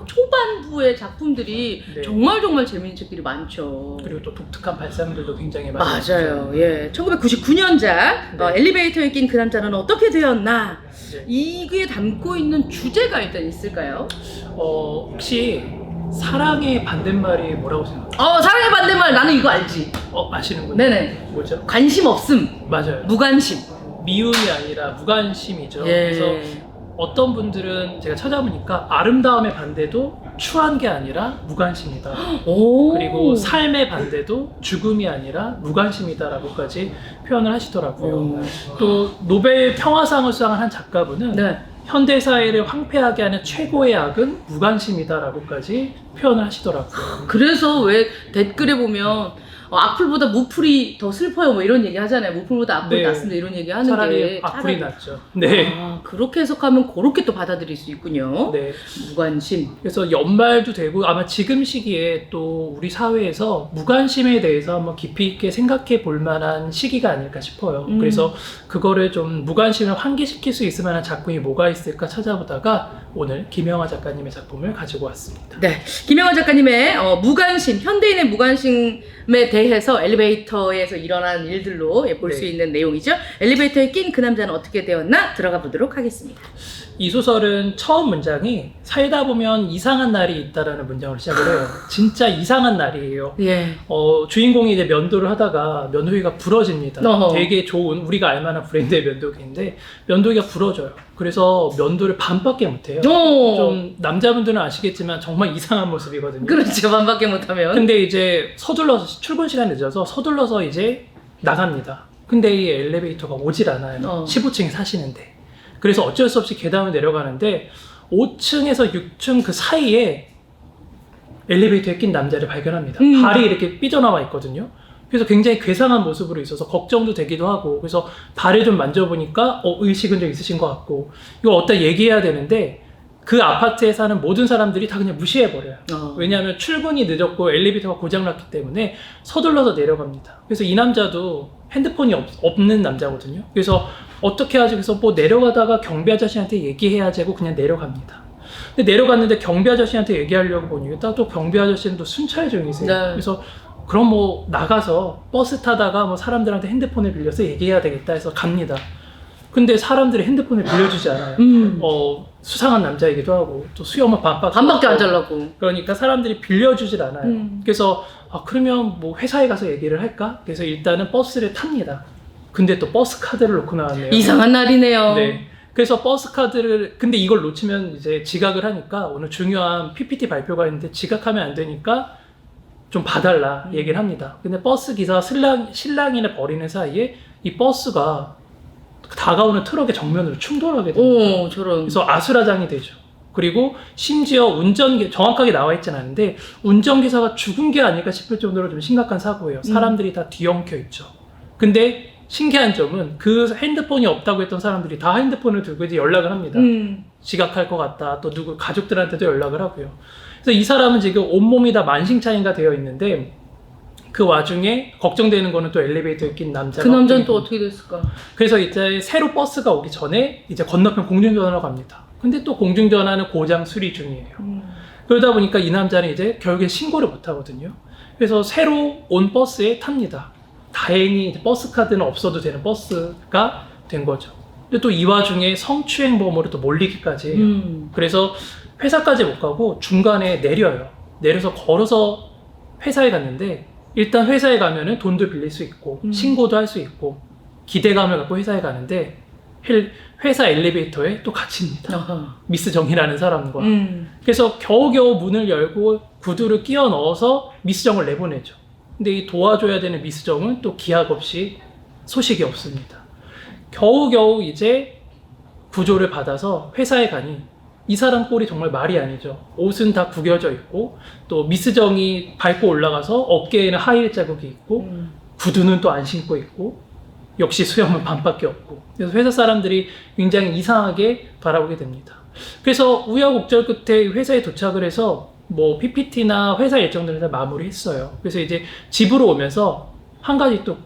초반부의 작품들이 네. 정말 재밌는 책들이 많죠. 그리고 또 독특한 발상들도 굉장히 많이 맞아요. 있죠. 예, 1999년작 네. 엘리베이터에 낀 그 남자는 어떻게 되었나. 네. 이게 담고 있는 주제가 일단 있을까요? 혹시 사랑의 반대말이 뭐라고 생각해요? 사랑의 반대말 나는 이거 알지. 아시는군요. 네네. 뭐죠? 관심 없음, 맞아요. 무관심. 미움이 아니라 무관심이죠. 예. 그래서 어떤 분들은 제가 찾아보니까 아름다움의 반대도 추한 게 아니라 무관심이다. 오. 그리고 삶의 반대도 죽음이 아니라 무관심이다라고까지 표현을 하시더라고요. 오. 또 노벨 평화상을 수상한 한 작가분은 네. 현대 사회를 황폐하게 하는 최고의 악은 무관심이다라고까지 표현을 하시더라고요. 그래서 왜 댓글에 보면 악플보다 무플이 더 슬퍼요 뭐 이런 얘기 하잖아요. 무플보다 악플이 네. 낫습니다 이런 얘기 하는 차라리 게 악플이 낫죠. 네. 그렇게 해석하면 그렇게 또 받아들일 수 있군요. 네. 무관심. 그래서 연말도 되고 아마 지금 시기에 또 우리 사회에서 무관심에 대해서 한번 깊이 있게 생각해 볼 만한 시기가 아닐까 싶어요. 그래서 그거를 좀 무관심을 환기시킬 수 있을 만한 작품이 뭐가 있을까 찾아보다가 오늘 김영하 작가님의 작품을 가지고 왔습니다. 네, 김영하 작가님의 무관심, 현대인의 무관심에 대해서 엘리베이터에서 일어난 일들로 볼 수 네. 있는 내용이죠. 엘리베이터에 낀 그 남자는 어떻게 되었나 들어가 보도록 하겠습니다. 이 소설은 처음 문장이 살다 보면 이상한 날이 있다라는 문장으로 시작을 해요. 진짜 이상한 날이에요. 예. 주인공이 이제 면도를 하다가 면도기가 부러집니다. 어허. 되게 좋은 우리가 알만한 브랜드의 면도기인데 면도기가 부러져요. 그래서 면도를 반밖에 못해요. 좀 남자분들은 아시겠지만 정말 이상한 모습이거든요. 그렇죠. 반밖에 못하면. 근데 이제 서둘러서 출근 시간 늦어서 서둘러서 이제 나갑니다. 근데 이 엘리베이터가 오질 않아요. 15층에 사시는데. 그래서 어쩔 수 없이 계단을 내려가는데 5층에서 6층 그 사이에 엘리베이터에 낀 남자를 발견합니다. 발이 이렇게 삐져나와 있거든요. 그래서 굉장히 괴상한 모습으로 있어서 걱정도 되기도 하고, 그래서 발을 좀 만져보니까 의식은 좀 있으신 것 같고, 이거 어디다 얘기해야 되는데 그 아파트에 사는 모든 사람들이 다 그냥 무시해버려요. 왜냐하면 출근이 늦었고 엘리베이터가 고장났기 때문에 서둘러서 내려갑니다. 그래서 이 남자도 핸드폰이 없는 남자거든요. 그래서 어떻게 하지? 그래서 뭐 내려가다가 경비 아저씨한테 얘기해야지 하고 그냥 내려갑니다. 근데 내려갔는데 경비 아저씨한테 얘기하려고 보니 또 경비 아저씨는 또 순찰 중이세요. 네. 그래서 그럼 뭐 나가서 버스 타다가 뭐 사람들한테 핸드폰을 빌려서 얘기해야 되겠다 해서 갑니다. 근데 사람들이 핸드폰을 빌려주지 않아요. 수상한 남자이기도 하고 또 수염은 반밖에 안 잘라고. 그러니까 사람들이 빌려주질 않아요. 그래서 그러면 뭐 회사에 가서 얘기를 할까? 그래서 일단은 버스를 탑니다. 근데 또 버스 카드를 놓고 나왔네요. 이상한 날이네요. 네. 그래서 버스 카드를, 근데 이걸 놓치면 이제 지각을 하니까 오늘 중요한 PPT 발표가 있는데 지각하면 안 되니까 좀 봐달라 얘기를 합니다. 근데 버스 기사가 실랑이를 벌이는 사이에 이 버스가 다가오는 트럭의 정면으로 충돌하게 됩니다. 저런. 그래서 아수라장이 되죠. 그리고 심지어 정확하게 나와 있진 않은데 운전기사가 죽은 게 아닐까 싶을 정도로 좀 심각한 사고예요. 사람들이 다 뒤엉켜 있죠. 근데 신기한 점은 그 핸드폰이 없다고 했던 사람들이 다 핸드폰을 들고 이제 연락을 합니다. 지각할 것 같다. 또 누구 가족들한테도 연락을 하고요. 그래서 이 사람은 지금 온몸이 다 만신창이가 되어 있는데 그 와중에 걱정되는 거는 또 엘리베이터에 낀 남자가. 그 남자는 또 어떻게 됐을까? 그래서 이제 새로 버스가 오기 전에 이제 건너편 공중전화로 갑니다. 근데 또 공중전화는 고장 수리 중이에요. 그러다 보니까 이 남자는 이제 결국에 신고를 못 하거든요. 그래서 새로 온 버스에 탑니다. 다행히 이제 버스 카드는 없어도 되는 버스가 된 거죠. 근데 또 이 와중에 성추행범으로 또 몰리기까지 해요. 그래서 회사까지 못 가고 중간에 내려요. 내려서 걸어서 회사에 갔는데 일단 회사에 가면은 돈도 빌릴 수 있고 신고도 할 수 있고 기대감을 갖고 회사에 가는데 회사 엘리베이터에 또 갇힙니다. 미스 정이라는 사람과. 그래서 겨우겨우 문을 열고 구두를 끼워 넣어서 미스 정을 내보내죠. 근데 이 도와줘야 되는 미스 정은 또 기약 없이 소식이 없습니다. 겨우겨우 이제 구조를 받아서 회사에 가니 이 사람 꼴이 정말 말이 아니죠. 옷은 다 구겨져 있고 또 미스 정이 밟고 올라가서 어깨에는 하이힐 자국이 있고 구두는 또 안 신고 있고 역시 수염은 반밖에 없고. 그래서 회사 사람들이 굉장히 이상하게 바라보게 됩니다. 그래서 우여곡절 끝에 회사에 도착을 해서 뭐 PPT나 회사 일정들을 다 마무리했어요. 그래서 이제 집으로 오면서 한 가지 또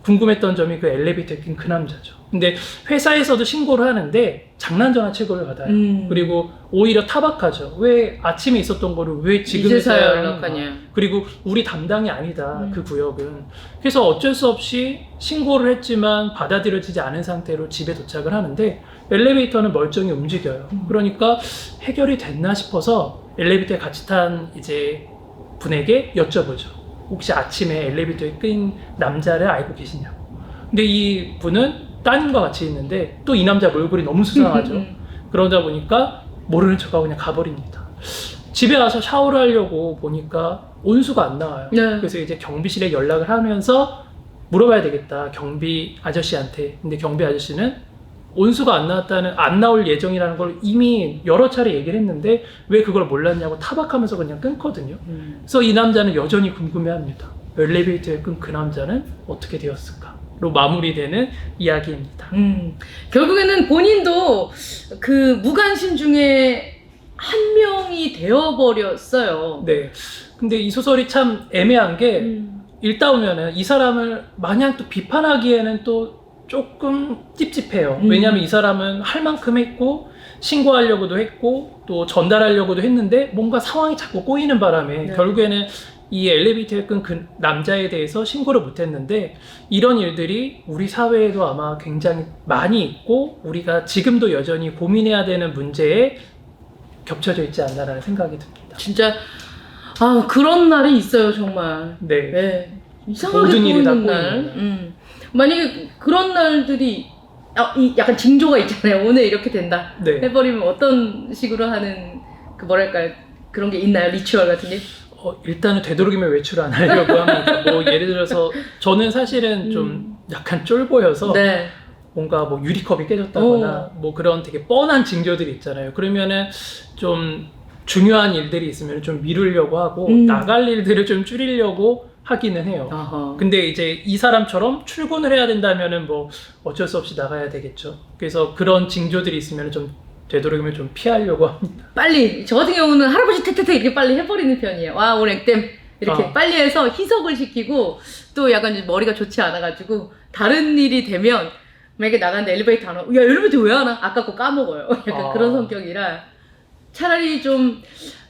궁금했던 점이 그 엘리베이터에 낀 그 남자죠. 근데 회사에서도 신고를 하는데 장난전화 취급을 받아요. 그리고 오히려 타박하죠. 왜 아침에 있었던 거를 왜 지금에서야 연락하냐. 그리고 우리 담당이 아니다. 그 구역은. 그래서 어쩔 수 없이 신고를 했지만 받아들여지지 않은 상태로 집에 도착을 하는데 엘리베이터는 멀쩡히 움직여요. 그러니까 해결이 됐나 싶어서 엘리베이터에 같이 탄 이제 분에게 여쭤보죠. 혹시 아침에 엘리베이터에 낀 남자를 알고 계시냐고. 근데 이 분은 따님과 같이 있는데 또 이 남자 얼굴이 너무 수상하죠. 그러다 보니까 모르는 척하고 그냥 가버립니다. 집에 와서 샤워를 하려고 보니까 온수가 안 나와요. 네. 그래서 이제 경비실에 연락을 하면서 물어봐야 되겠다, 경비 아저씨한테. 근데 경비 아저씨는 온수가 안 나올 예정이라는 걸 이미 여러 차례 얘기를 했는데 왜 그걸 몰랐냐고 타박하면서 그냥 끊거든요. 그래서 이 남자는 여전히 궁금해합니다. 엘리베이터에 끈 그 남자는 어떻게 되었을까로 마무리되는 이야기입니다. 결국에는 본인도 그 무관심 중에 한 명이 되어버렸어요. 네. 근데 이 소설이 참 애매한 게 읽다 보면은 이 사람을 마냥 또 비판하기에는 또 조금 찝찝해요. 왜냐하면 이 사람은 할 만큼 했고 신고하려고도 했고 또 전달하려고도 했는데 뭔가 상황이 자꾸 꼬이는 바람에 네. 결국에는 이 엘리베이터에 끈 그 남자에 대해서 신고를 못했는데 이런 일들이 우리 사회에도 아마 굉장히 많이 있고 우리가 지금도 여전히 고민해야 되는 문제에 겹쳐져 있지 않나라는 생각이 듭니다. 진짜 그런 날이 있어요 정말. 네. 네. 이상하게 모든 일이 다 보이는 날. 만약에 그런 날들이 약간 징조가 있잖아요. 오늘 이렇게 된다. 네. 해버리면 어떤 식으로 하는 그 뭐랄까 그런 게 있나요? 리추얼 같은 게? 일단은 되도록이면 외출을 안 하려고 합니다. 뭐 예를 들어서 저는 사실은 좀 약간 쫄보여서 네. 뭔가 뭐 유리컵이 깨졌다거나 뭐 그런 되게 뻔한 징조들이 있잖아요. 그러면은 좀 중요한 일들이 있으면 좀 미루려고 하고 나갈 일들을 좀 줄이려고 하기는 해요. 아하. 근데 이제 이 사람처럼 출근을 해야 된다면은 뭐 어쩔 수 없이 나가야 되겠죠. 그래서 그런 징조들이 있으면 좀 되도록이면 좀 피하려고 합니다. 빨리 저 같은 경우는 할아버지 퇴퇴퇴 이렇게 빨리 해버리는 편이에요. 와 오늘 액땜 이렇게 빨리 해서 희석을 시키고 또 약간 이제 머리가 좋지 않아가지고 다른 일이 되면 만약에 나가는데 엘리베이터 안 와. 야 엘리베이터 왜 안 와? 아까 거 까먹어요. 약간 그런 성격이라 차라리 좀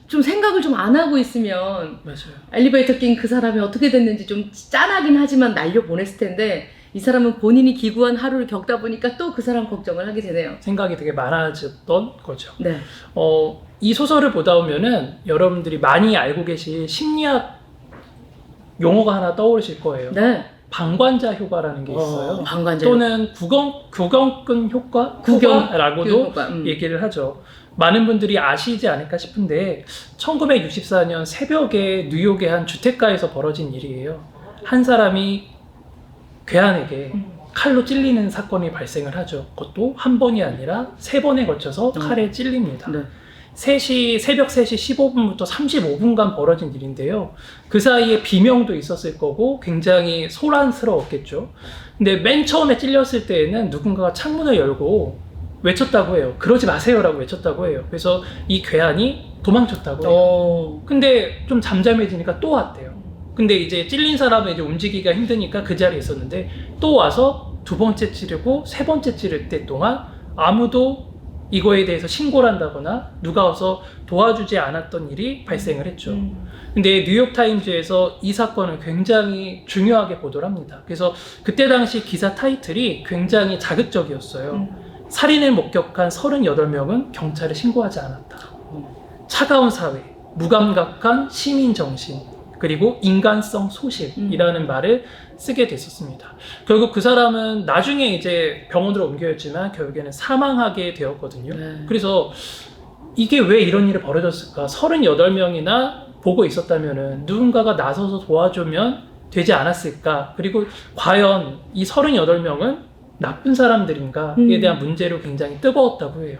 생각을 좀 안 하고 있으면 맞아요. 엘리베이터 낀 그 사람이 어떻게 됐는지 좀 짠하긴 하지만 날려 보냈을 텐데 이 사람은 본인이 기구한 하루를 겪다 보니까 또 그 사람 걱정을 하게 되네요. 생각이 되게 많아졌던 거죠. 네. 이 소설을 보다 보면은 여러분들이 많이 알고 계실 심리학 용어가 하나 떠오르실 거예요. 네. 방관자 효과라는 게 있어요. 방관자 또는 구경꾼 효과? 구경 라고도 효과, 얘기를 하죠. 많은 분들이 아시지 않을까 싶은데 1964년 새벽에 뉴욕의 한 주택가에서 벌어진 일이에요. 한 사람이 괴한에게 칼로 찔리는 사건이 발생을 하죠. 그것도 한 번이 아니라 3번에 걸쳐서 칼에 찔립니다. 네. 새벽 3시 15분부터 35분간 벌어진 일인데요. 그 사이에 비명도 있었을 거고 굉장히 소란스러웠겠죠. 근데 맨 처음에 찔렸을 때에는 누군가가 창문을 열고 외쳤다고 해요. 그러지 마세요라고 외쳤다고 해요. 그래서 이 괴한이 도망쳤다고 해요. 근데 좀 잠잠해지니까 또 왔대요. 근데 이제 찔린 사람은 이제 움직이기가 힘드니까 그 자리에 있었는데 또 와서 2번째 찌르고 3번째 찌를 때 동안 아무도 이거에 대해서 신고를 한다거나 누가 와서 도와주지 않았던 일이 발생을 했죠. 근데 뉴욕타임즈에서 이 사건을 굉장히 중요하게 보도를 합니다. 그래서 그때 당시 기사 타이틀이 굉장히 자극적이었어요. 살인을 목격한 38명은 경찰에 신고하지 않았다. 차가운 사회, 무감각한 시민 정신, 그리고 인간성 소실이라는 말을 쓰게 됐었습니다. 결국 그 사람은 나중에 이제 병원으로 옮겨졌지만 결국에는 사망하게 되었거든요. 네. 그래서 이게 왜 이런 일이 벌어졌을까? 38명이나 보고 있었다면은 누군가가 나서서 도와주면 되지 않았을까? 그리고 과연 이 38명은 나쁜 사람들인가에 대한 문제로 굉장히 뜨거웠다고 해요.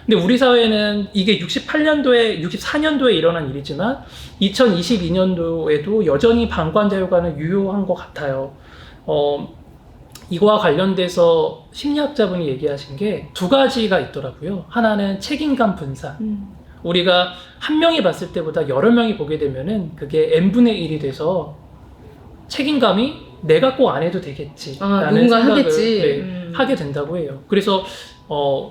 근데 우리 사회는 이게 64년도에 일어난 일이지만 2022년도에도 여전히 방관자 효과는 유효한 것 같아요. 이거와 관련돼서 심리학자분이 얘기하신 게 2가지가 있더라고요. 하나는 책임감 분산. 우리가 한 명이 봤을 때보다 여러 명이 보게 되면은 그게 n분의 1이 돼서 책임감이 내가 꼭 안 해도 되겠지 라는 누군가 생각을 하겠지. 하게 된다고 해요. 그래서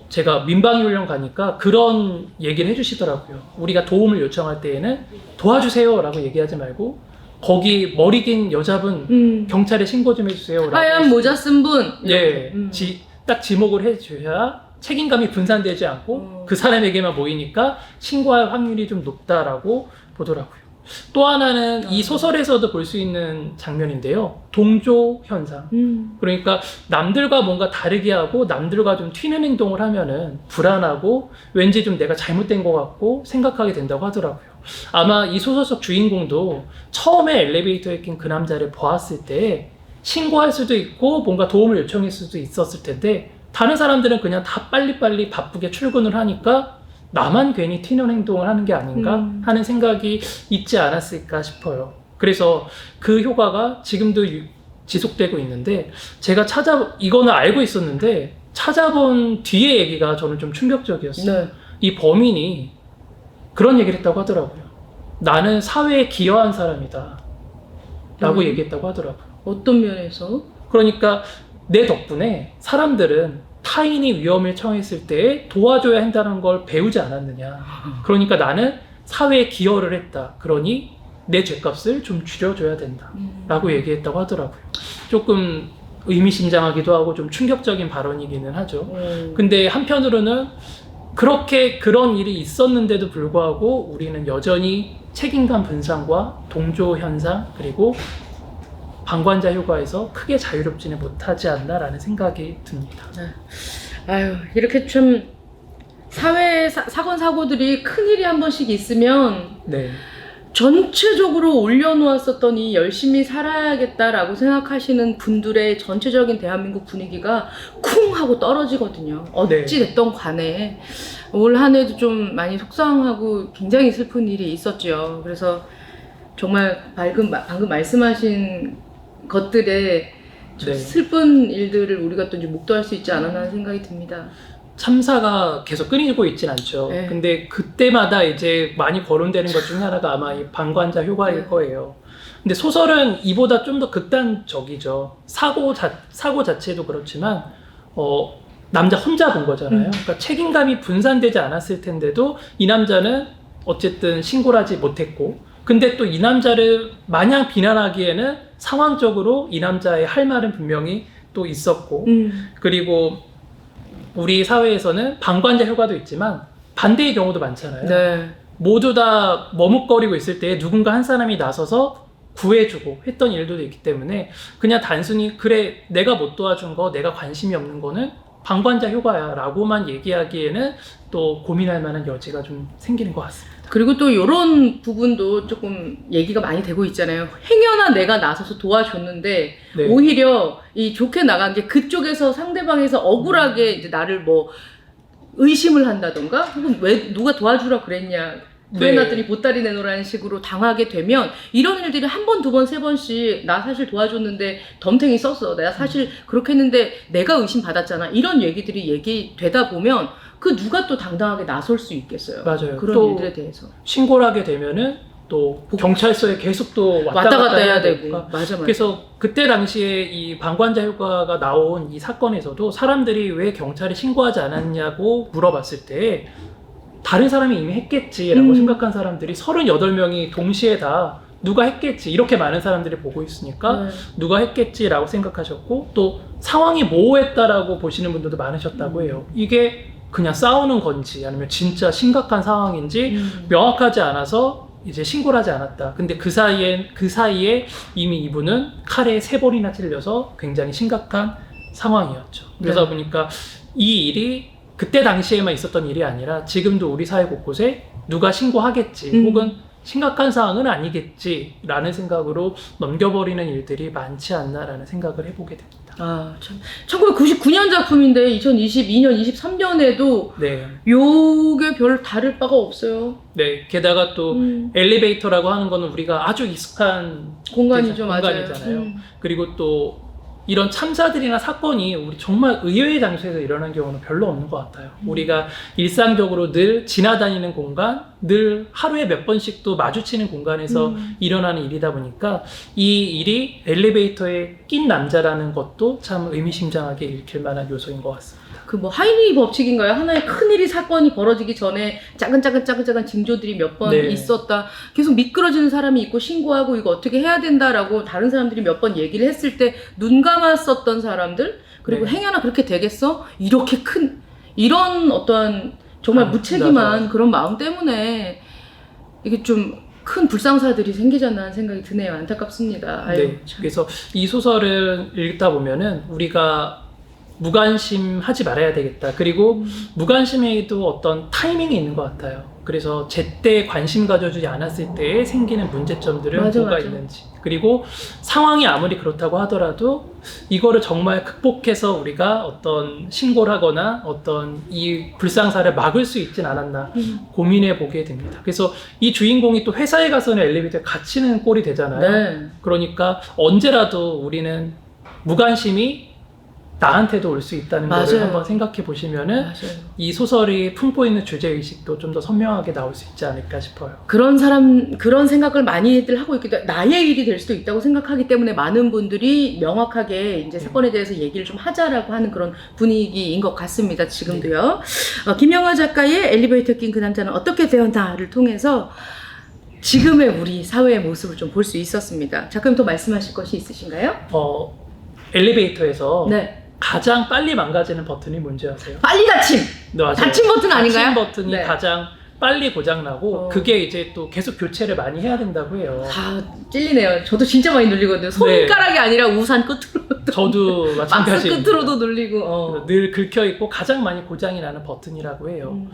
제가 민방위 훈련 가니까 그런 얘기를 해주시더라고요. 우리가 도움을 요청할 때에는 도와주세요 라고 얘기하지 말고 거기 머리 긴 여자분 경찰에 신고 좀 해주세요 라고 하얀 모자 쓴 분. 예, 이렇게. 딱 지목을 해주셔야 책임감이 분산되지 않고 그 사람에게만 모이니까 신고할 확률이 좀 높다라고 보더라고요. 또 하나는 이 소설에서도 볼 수 있는 장면인데요. 동조 현상. 그러니까 남들과 뭔가 다르게 하고 남들과 좀 튀는 행동을 하면은 불안하고 왠지 좀 내가 잘못된 것 같고 생각하게 된다고 하더라고요. 아마 이 소설 속 주인공도 처음에 엘리베이터에 낀 그 남자를 보았을 때 신고할 수도 있고 뭔가 도움을 요청할 수도 있었을 텐데 다른 사람들은 그냥 다 빨리빨리 바쁘게 출근을 하니까 나만 괜히 튀는 행동을 하는 게 아닌가 하는 생각이 있지 않았을까 싶어요. 그래서 그 효과가 지금도 지속되고 있는데 제가 이거는 알고 있었는데 찾아본 뒤의 얘기가 저는 좀 충격적이었어요. 네. 이 범인이 그런 얘기를 했다고 하더라고요. 나는 사회에 기여한 사람이다 라고 얘기했다고 하더라고요. 어떤 면에서? 그러니까 내 덕분에 사람들은 타인이 위험을 처했을 때 도와줘야 한다는 걸 배우지 않았느냐. 그러니까 나는 사회에 기여를 했다. 그러니 내 죗값을 좀 줄여줘야 된다. 라고 얘기했다고 하더라고요. 조금 의미심장하기도 하고 좀 충격적인 발언이기는 하죠. 근데 한편으로는 그렇게 그런 일이 있었는데도 불구하고 우리는 여전히 책임감 분산과 동조 현상 그리고 방관자 효과에서 크게 자유롭지는 못하지 않나라는 생각이 듭니다. 아유, 이렇게 좀 사회 사건 사고들이 큰일이 한 번씩 있으면 네. 전체적으로 올려놓았었던 이 열심히 살아야겠다라고 생각하시는 분들의 전체적인 대한민국 분위기가 쿵 하고 떨어지거든요. 어찌 됐던 간에 올 한 해도 좀 많이 속상하고 굉장히 슬픈 일이 있었죠. 그래서 정말 방금 말씀하신 것들에 좀 네. 슬픈 일들을 우리가 또 이제 목도할 수 있지 않았나 하는 생각이 듭니다. 참사가 계속 끊이고 있진 않죠. 네. 근데 그때마다 이제 많이 거론되는 것 중에 하나가 아마 이 방관자 효과일 네. 거예요. 근데 소설은 이보다 좀 더 극단적이죠. 사고 자체도 그렇지만 남자 혼자 본 거잖아요. 그러니까 책임감이 분산되지 않았을 텐데도 이 남자는 어쨌든 신고를 하지 못했고 근데 또 이 남자를 마냥 비난하기에는 상황적으로 이 남자의 할 말은 분명히 또 있었고 그리고 우리 사회에서는 방관자 효과도 있지만 반대의 경우도 많잖아요. 네. 모두 다 머뭇거리고 있을 때 누군가 한 사람이 나서서 구해주고 했던 일들도 있기 때문에 그냥 단순히 그래 내가 못 도와준 거 내가 관심이 없는 거는 방관자 효과야 라고만 얘기하기에는 또 고민할 만한 여지가 좀 생기는 것 같습니다. 그리고 또 이런 부분도 조금 얘기가 많이 되고 있잖아요. 행여나 내가 나서서 도와줬는데 네. 오히려 이 좋게 나간 게 그쪽에서 상대방에서 억울하게 이제 나를 뭐 의심을 한다던가 혹은 왜 누가 도와주라 그랬냐 구해놨더니 보따리 내놓으라는 식으로 당하게 되면 이런 일들이 한 번, 두 번, 세 번씩 나 사실 도와줬는데 덤탱이 썼어. 내가 사실 그렇게 했는데 내가 의심받았잖아. 이런 얘기들이 얘기되다 보면 그 누가 또 당당하게 나설 수 있겠어요. 맞아요. 그런 또 일들에 대해서. 신고를 하게 되면은 또 경찰서에 계속 또 왔다 갔다 해야 되고. 되니까. 맞아. 그래서 그때 당시에 이 방관자 효과가 나온 이 사건에서도 사람들이 왜 경찰에 신고하지 않았냐고 물어봤을 때 다른 사람이 이미 했겠지라고 생각한 사람들이 38명이 동시에 다 누가 했겠지 이렇게 많은 사람들이 보고 있으니까 누가 했겠지라고 생각하셨고 또 상황이 모호했다라고 보시는 분들도 많으셨다고 해요. 이게 그냥 싸우는 건지 아니면 진짜 심각한 상황인지 명확하지 않아서 이제 신고를 하지 않았다. 근데 그 사이에 이미 이분은 칼에 3번이나 찔려서 굉장히 심각한 상황이었죠. 그러다 보니까 이 일이 그때 당시에만 있었던 일이 아니라 지금도 우리 사회 곳곳에 누가 신고하겠지 혹은 심각한 상황은 아니겠지라는 생각으로 넘겨버리는 일들이 많지 않나라는 생각을 해보게 됩니다. 아, 참. 1999년 작품인데 2022년, 23년에도 네. 요게 별 다를 바가 없어요. 네. 게다가 또 엘리베이터라고 하는 거는 우리가 아주 익숙한 공간이죠, 공간이잖아요. 맞아요. 그리고 또 이런 참사들이나 사건이 우리 정말 의외의 장소에서 일어난 경우는 별로 없는 것 같아요. 우리가 일상적으로 늘 지나다니는 공간, 늘 하루에 몇 번씩 또 마주치는 공간에서 일어나는 일이다 보니까 이 일이 엘리베이터에 낀 남자라는 것도 참 의미심장하게 읽힐 만한 요소인 것 같습니다. 그 뭐 하이니 법칙인가요? 하나의 큰일이 사건이 벌어지기 전에 작은 징조들이 몇 번 네. 있었다. 계속 미끄러지는 사람이 있고 신고하고 이거 어떻게 해야 된다라고 다른 사람들이 몇 번 얘기를 했을 때 눈 감았었던 사람들 그리고 네. 행여나 그렇게 되겠어? 이렇게 큰 이런 어떤 정말 무책임한 맞아요. 그런 마음 때문에 이게 좀 큰 불상사들이 생기잖아 하는 생각이 드네요. 안타깝습니다. 아유, 네. 참. 그래서 이 소설을 읽다 보면은 우리가 무관심하지 말아야 되겠다. 그리고 무관심에도 어떤 타이밍이 있는 것 같아요. 그래서 제때 관심 가져주지 않았을 때에 생기는 문제점들은 맞아, 뭐가 맞아. 있는지, 그리고 상황이 아무리 그렇다고 하더라도 이거를 정말 극복해서 우리가 어떤 신고를 하거나 어떤 이 불상사를 막을 수 있진 않았나 고민해 보게 됩니다. 그래서 이 주인공이 또 회사에 가서는 엘리베이터에 갇히는 꼴이 되잖아요. 네. 그러니까 언제라도 우리는 무관심이 나한테도 올 수 있다는 맞아요. 것을 한번 생각해 보시면은 맞아요. 이 소설이 품고 있는 주제의식도 좀 더 선명하게 나올 수 있지 않을까 싶어요. 그런 생각을 많이들 하고 있기도 해. 나의 일이 될 수도 있다고 생각하기 때문에 많은 분들이 명확하게 이제 사건에 대해서 얘기를 좀 하자라고 하는 그런 분위기인 것 같습니다. 지금도요. 김영하 작가의 엘리베이터 낀 그 남자는 어떻게 되었나를 통해서 지금의 우리 사회의 모습을 좀 볼 수 있었습니다. 작가님 또 말씀하실 것이 있으신가요? 엘리베이터에서 네. 가장 빨리 망가지는 버튼이 뭔지 아세요? 빨리 닫힘! 네, 맞아요. 닫힘 버튼 아닌가요? 닫힘 버튼이 네. 가장 빨리 고장나고 그게 이제 또 계속 교체를 많이 해야 된다고 해요. 다 찔리네요. 저도 진짜 많이 눌리거든요. 손가락이 아니라 우산 끝으로도. 저도 박스 마찬가지입니다. 끝으로도 눌리고. 늘 긁혀있고 가장 많이 고장이 나는 버튼이라고 해요.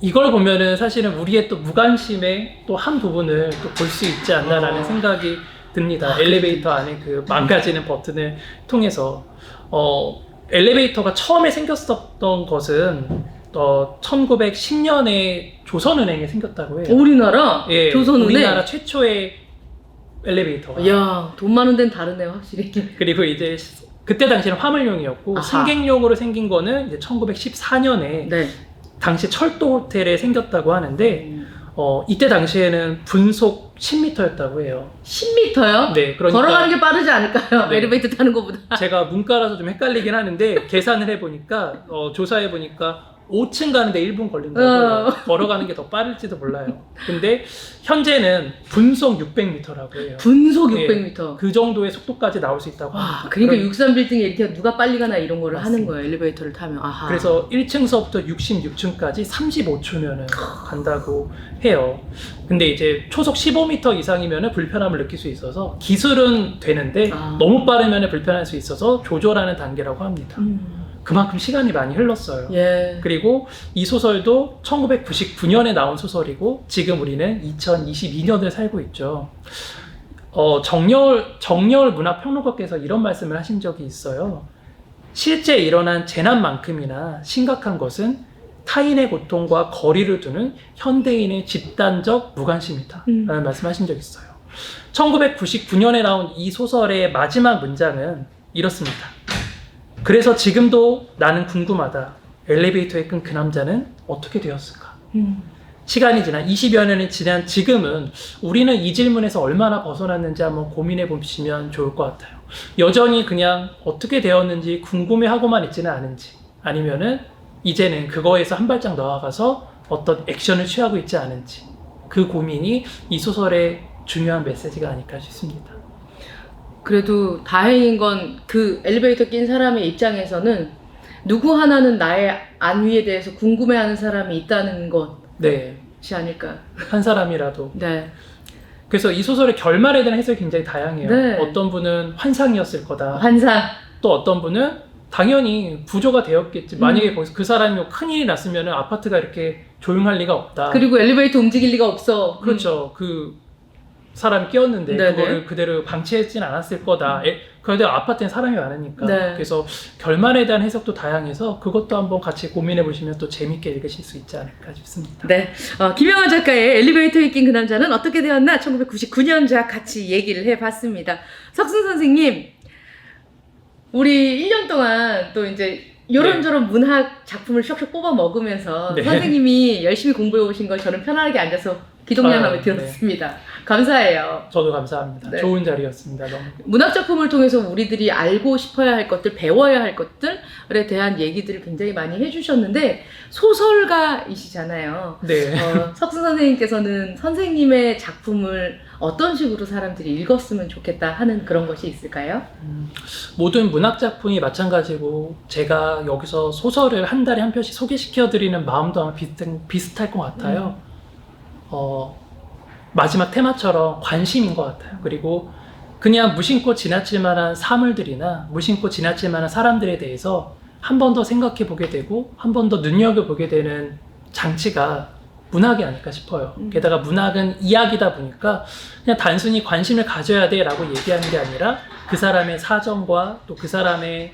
이걸 보면은 사실은 우리의 또 무관심의 또 한 부분을 또 볼 수 있지 않나라는 생각이 듭니다. 엘리베이터 안에 그 망가지는 버튼을 통해서 엘리베이터가 처음에 생겼었던 것은 1910년에 조선은행에 생겼다고 해요. 우리나라? 예, 조선은행? 우리나라 최초의 엘리베이터가. 이야, 돈 많은 데는 다르네요, 확실히. 그리고 이제 그때 당시는 화물용이었고 아하. 승객용으로 생긴 거는 이제 1914년에 네. 당시 철도 호텔에 생겼다고 하는데 이때 당시에는 분속 10m였다고 해요. 10m요? 네, 그러니까 걸어가는 게 빠르지 않을까요? 네. 엘리베이터 타는 것보다. 제가 문과라서 좀 헷갈리긴 하는데 계산을 해보니까 조사해보니까 5층 가는데 1분 걸린다고 걸어가는 게 더 빠를지도 몰라요. 근데 현재는 분속 600m라고 해요. 분속 예, 600m. 그 정도의 속도까지 나올 수 있다고 합니다. 그러니까 그럼- 63빌딩에 이렇게 누가 빨리 가나 이런 거를 하는 맞습니다. 거예요, 엘리베이터를 타면. 아하. 그래서 1층서부터 66층까지 35초면은 간다고 해요. 근데 이제 초속 15m 이상이면은 불편함을 느낄 수 있어서 기술은 되는데 너무 빠르면은 불편할 수 있어서 조절하는 단계라고 합니다. 그만큼 시간이 많이 흘렀어요. 예. 그리고 이 소설도 1999년에 나온 소설이고 지금 우리는 2022년을 살고 있죠. 정여울 문화평론가께서 이런 말씀을 하신 적이 있어요. 실제 일어난 재난만큼이나 심각한 것은 타인의 고통과 거리를 두는 현대인의 집단적 무관심이다 라는 말씀하신 적이 있어요. 1999년에 나온 이 소설의 마지막 문장은 이렇습니다. 그래서 지금도 나는 궁금하다. 엘리베이터에 끈 그 남자는 어떻게 되었을까? 시간이 지난 20여 년이 지난 지금은 우리는 이 질문에서 얼마나 벗어났는지 한번 고민해 보시면 좋을 것 같아요. 여전히 그냥 어떻게 되었는지 궁금해하고만 있지는 않은지, 아니면은 이제는 그거에서 한 발짝 나아가서 어떤 액션을 취하고 있지 않은지, 그 고민이 이 소설의 중요한 메시지가 아닐까 싶습니다. 그래도 다행인 건 그 엘리베이터 낀 사람의 입장에서는 누구 하나는 나의 안위에 대해서 궁금해하는 사람이 있다는 것이 네, 아닐까. 한 사람이라도. 네. 그래서 이 소설의 결말에 대한 해석이 굉장히 다양해요. 네. 어떤 분은 환상이었을 거다. 환상. 또 어떤 분은 당연히 구조가 되었겠지. 만약에 거기서 그 사람이 큰일이 났으면 아파트가 이렇게 조용할 리가 없다. 그리고 엘리베이터 움직일 리가 없어. 그렇죠. 그 사람이 끼었는데 네네. 그거를 그대로 방치하지는 않았을 거다. 그래도 아파트엔 사람이 많으니까. 네. 그래서 결말에 대한 해석도 다양해서 그것도 한번 같이 고민해 보시면 또 재밌게 읽으실 수 있지 않을까 싶습니다. 네. 김영하 작가의 엘리베이터에 낀 그 남자는 어떻게 되었나 1999년작 같이 얘기를 해봤습니다. 석순 선생님, 우리 1년 동안 또 이제 이런저런 문학 작품을 쏙쏙 뽑아 먹으면서 네. 선생님이 열심히 공부해 오신 걸 저는 편안하게 앉아서 기동량함에 네. 들었습니다. 감사해요. 저도 감사합니다. 네. 좋은 자리였습니다. 너무. 문학 작품을 통해서 우리들이 알고 싶어야 할 것들, 배워야 할 것들에 대한 얘기들을 굉장히 많이 해주셨는데 소설가이시잖아요. 네. 석순 선생님께서는 선생님의 작품을 어떤 식으로 사람들이 읽었으면 좋겠다 하는 그런 것이 있을까요? 모든 문학 작품이 마찬가지고 제가 여기서 소설을 한 달에 한 편씩 소개시켜드리는 마음도 아마 비슷할 것 같아요. 마지막 테마처럼 관심인 것 같아요. 그리고 그냥 무심코 지나칠 만한 사물들이나 무심코 지나칠 만한 사람들에 대해서 한 번 더 생각해 보게 되고 한 번 더 눈여겨보게 되는 장치가 문학이 아닐까 싶어요. 게다가 문학은 이야기다 보니까 그냥 단순히 관심을 가져야 돼 라고 얘기하는 게 아니라 그 사람의 사정과 또 그 사람의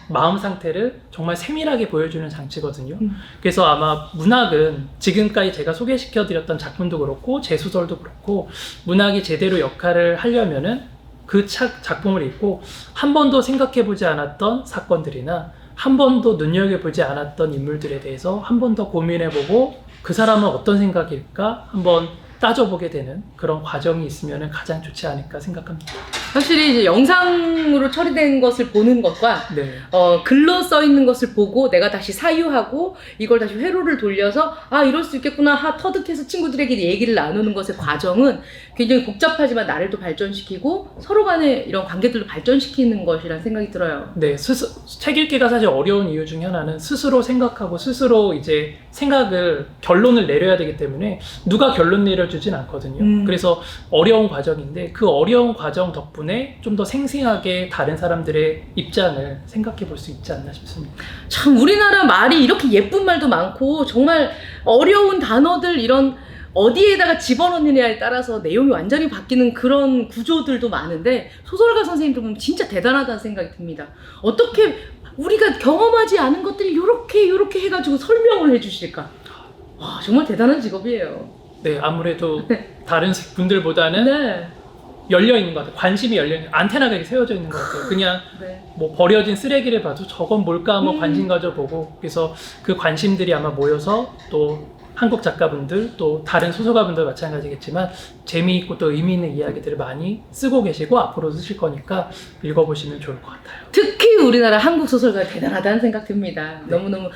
마음 상태를 정말 세밀하게 보여주는 장치거든요. 그래서 아마 문학은 지금까지 제가 소개시켜드렸던 작품도 그렇고 제 소설도 그렇고 문학이 제대로 역할을 하려면은 그 작품을 읽고 한 번도 생각해보지 않았던 사건들이나 한 번도 눈여겨보지 않았던 인물들에 대해서 한 번 더 고민해보고 그 사람은 어떤 생각일까 한번 따져보게 되는 그런 과정이 있으면 가장 좋지 않을까 생각합니다. 확실히 이제 영상으로 처리된 것을 보는 것과 네. 글로 써 있는 것을 보고 내가 다시 사유하고 이걸 다시 회로를 돌려서 아 이럴 수 있겠구나 터득해서 친구들에게 얘기를 나누는 것의 과정은 굉장히 복잡하지만 나를 또 발전시키고 서로 간의 이런 관계들도 발전시키는 것이라는 생각이 들어요. 네, 책 읽기가 사실 어려운 이유 중에 하나는 스스로 생각하고 스스로 이제 결론을 내려야 되기 때문에 누가 결론 내려주진 않거든요. 그래서 어려운 과정인데 그 어려운 과정 덕분에 좀 더 생생하게 다른 사람들의 입장을 생각해 볼 수 있지 않나 싶습니다. 참 우리나라 말이 이렇게 예쁜 말도 많고 정말 어려운 단어들 이런 어디에다가 집어넣느냐에 따라서 내용이 완전히 바뀌는 그런 구조들도 많은데 소설가 선생님들 보면 진짜 대단하다는 생각이 듭니다. 어떻게 우리가 경험하지 않은 것들을 요렇게 해가지고 설명을 해주실까? 와 정말 대단한 직업이에요. 네, 아무래도 다른 분들보다는 네. 열려있는 것 같아요. 관심이 열려있는, 안테나가 이렇게 세워져 있는 것 같아요. 그냥 네. 뭐 버려진 쓰레기를 봐도 저건 뭘까 한번 관심 가져보고 그래서 그 관심들이 아마 모여서 또 한국 작가분들 또 다른 소설가분들 마찬가지겠지만 재미있고 또 의미 있는 이야기들을 많이 쓰고 계시고 앞으로 쓰실 거니까 읽어보시면 좋을 것 같아요. 특히 우리나라 한국 소설가 대단하다는 생각 듭니다. 네. 너무너무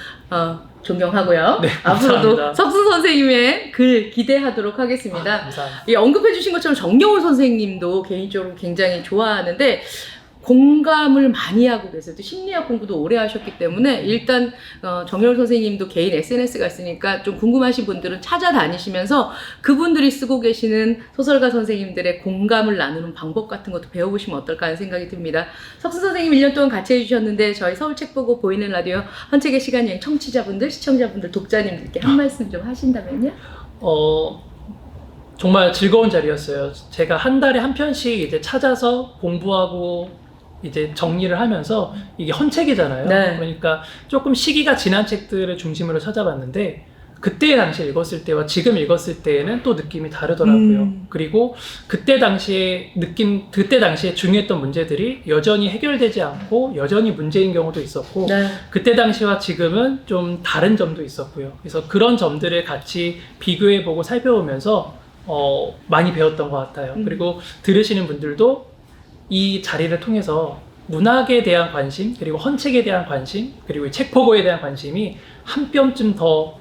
존경하고요. 네, 앞으로도 감사합니다. 석순 선생님의 글 기대하도록 하겠습니다. 감사합니다. 이 언급해 주신 것처럼 정겨울 선생님도 개인적으로 굉장히 좋아하는데 공감을 많이 하고 계세요. 또 심리학 공부도 오래 하셨기 때문에 일단 정겨울 선생님도 개인 SNS가 있으니까 좀 궁금하신 분들은 찾아다니시면서 그분들이 쓰고 계시는 소설가 선생님들의 공감을 나누는 방법 같은 것도 배워보시면 어떨까 하는 생각이 듭니다. 석순 선생님 1년 동안 같이 해주셨는데 저희 서울 책 보고 보이는 라디오 헌책의 시간여행 청취자분들, 시청자분들, 독자님들께 한 말씀 좀 하신다면요? 정말 즐거운 자리였어요. 제가 한 달에 한 편씩 이제 찾아서 공부하고 이제 정리를 하면서 이게 헌책이잖아요. 네. 그러니까 조금 시기가 지난 책들을 중심으로 찾아봤는데 그때 당시에 읽었을 때와 지금 읽었을 때에는 또 느낌이 다르더라고요. 그리고 그때 당시에 중요했던 문제들이 여전히 해결되지 않고 여전히 문제인 경우도 있었고 네. 그때 당시와 지금은 좀 다른 점도 있었고요. 그래서 그런 점들을 같이 비교해보고 살펴보면서 많이 배웠던 것 같아요. 그리고 들으시는 분들도 이 자리를 통해서 문학에 대한 관심, 그리고 헌책에 대한 관심, 그리고 책 보고에 대한 관심이 한 뼘쯤 더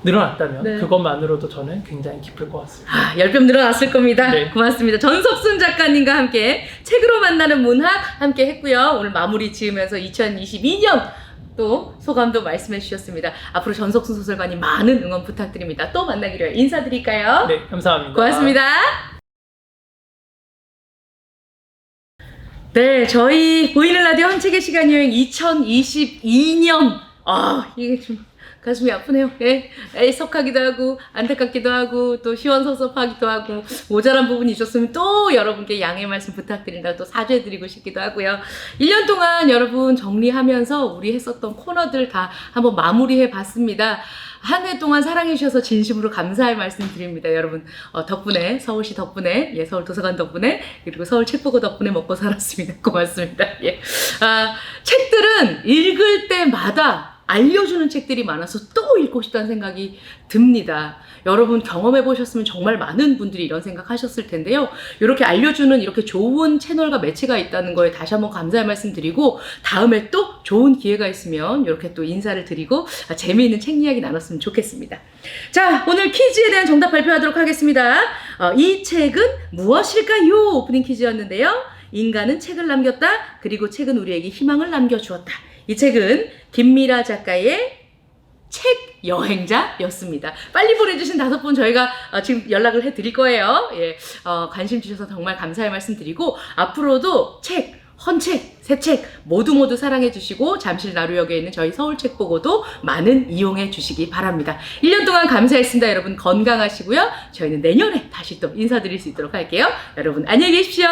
늘어났다면 네. 그것만으로도 저는 굉장히 기쁠 것 같습니다. 10뼘 늘어났을 겁니다. 네. 고맙습니다. 전석순 작가님과 함께 책으로 만나는 문학 함께 했고요. 오늘 마무리 지으면서 2022년 또 소감도 말씀해 주셨습니다. 앞으로 전석순 소설가님 많은 응원 부탁드립니다. 또 만나기로 인사드릴까요? 네, 감사합니다. 고맙습니다. 네, 저희 보이는 라디오 헌책의 시간 여행 2022년. 이게 좀 가슴이 아프네요. 예, 애석하기도 하고 안타깝기도 하고 또 시원섭섭하기도 하고 모자란 부분이 있었으면 또 여러분께 양해 말씀 부탁드린다 또 사죄드리고 싶기도 하고요. 1년 동안 여러분 정리하면서 우리 했었던 코너들 다 한번 마무리해 봤습니다. 한 해 동안 사랑해 주셔서 진심으로 감사의 말씀 드립니다. 여러분 덕분에 서울시 덕분에 서울 도서관 덕분에 그리고 서울 책보고 덕분에 먹고 살았습니다. 고맙습니다. 책들은 읽을 때마다 알려주는 책들이 많아서 또 읽고 싶다는 생각이 듭니다. 여러분 경험해 보셨으면 정말 많은 분들이 이런 생각 하셨을 텐데요. 이렇게 알려주는 이렇게 좋은 채널과 매체가 있다는 거에 다시 한번 감사의 말씀 드리고, 다음에 또 좋은 기회가 있으면 이렇게 또 인사를 드리고 재미있는 책 이야기 나눴으면 좋겠습니다. 자, 오늘 퀴즈에 대한 정답 발표하도록 하겠습니다. 이 책은 무엇일까요? 오프닝 퀴즈였는데요. 인간은 책을 남겼다. 그리고 책은 우리에게 희망을 남겨주었다. 이 책은 김미라 작가의 책 여행자였습니다. 빨리 보내주신 5분 저희가 지금 연락을 해드릴 거예요. 예, 관심 주셔서 정말 감사의 말씀 드리고, 앞으로도 책, 헌책, 새책 모두 사랑해 주시고, 잠실 나루역에 있는 저희 서울책보고도 많은 이용해 주시기 바랍니다. 1년 동안 감사했습니다. 여러분 건강하시고요. 저희는 내년에 다시 또 인사드릴 수 있도록 할게요. 여러분 안녕히 계십시오.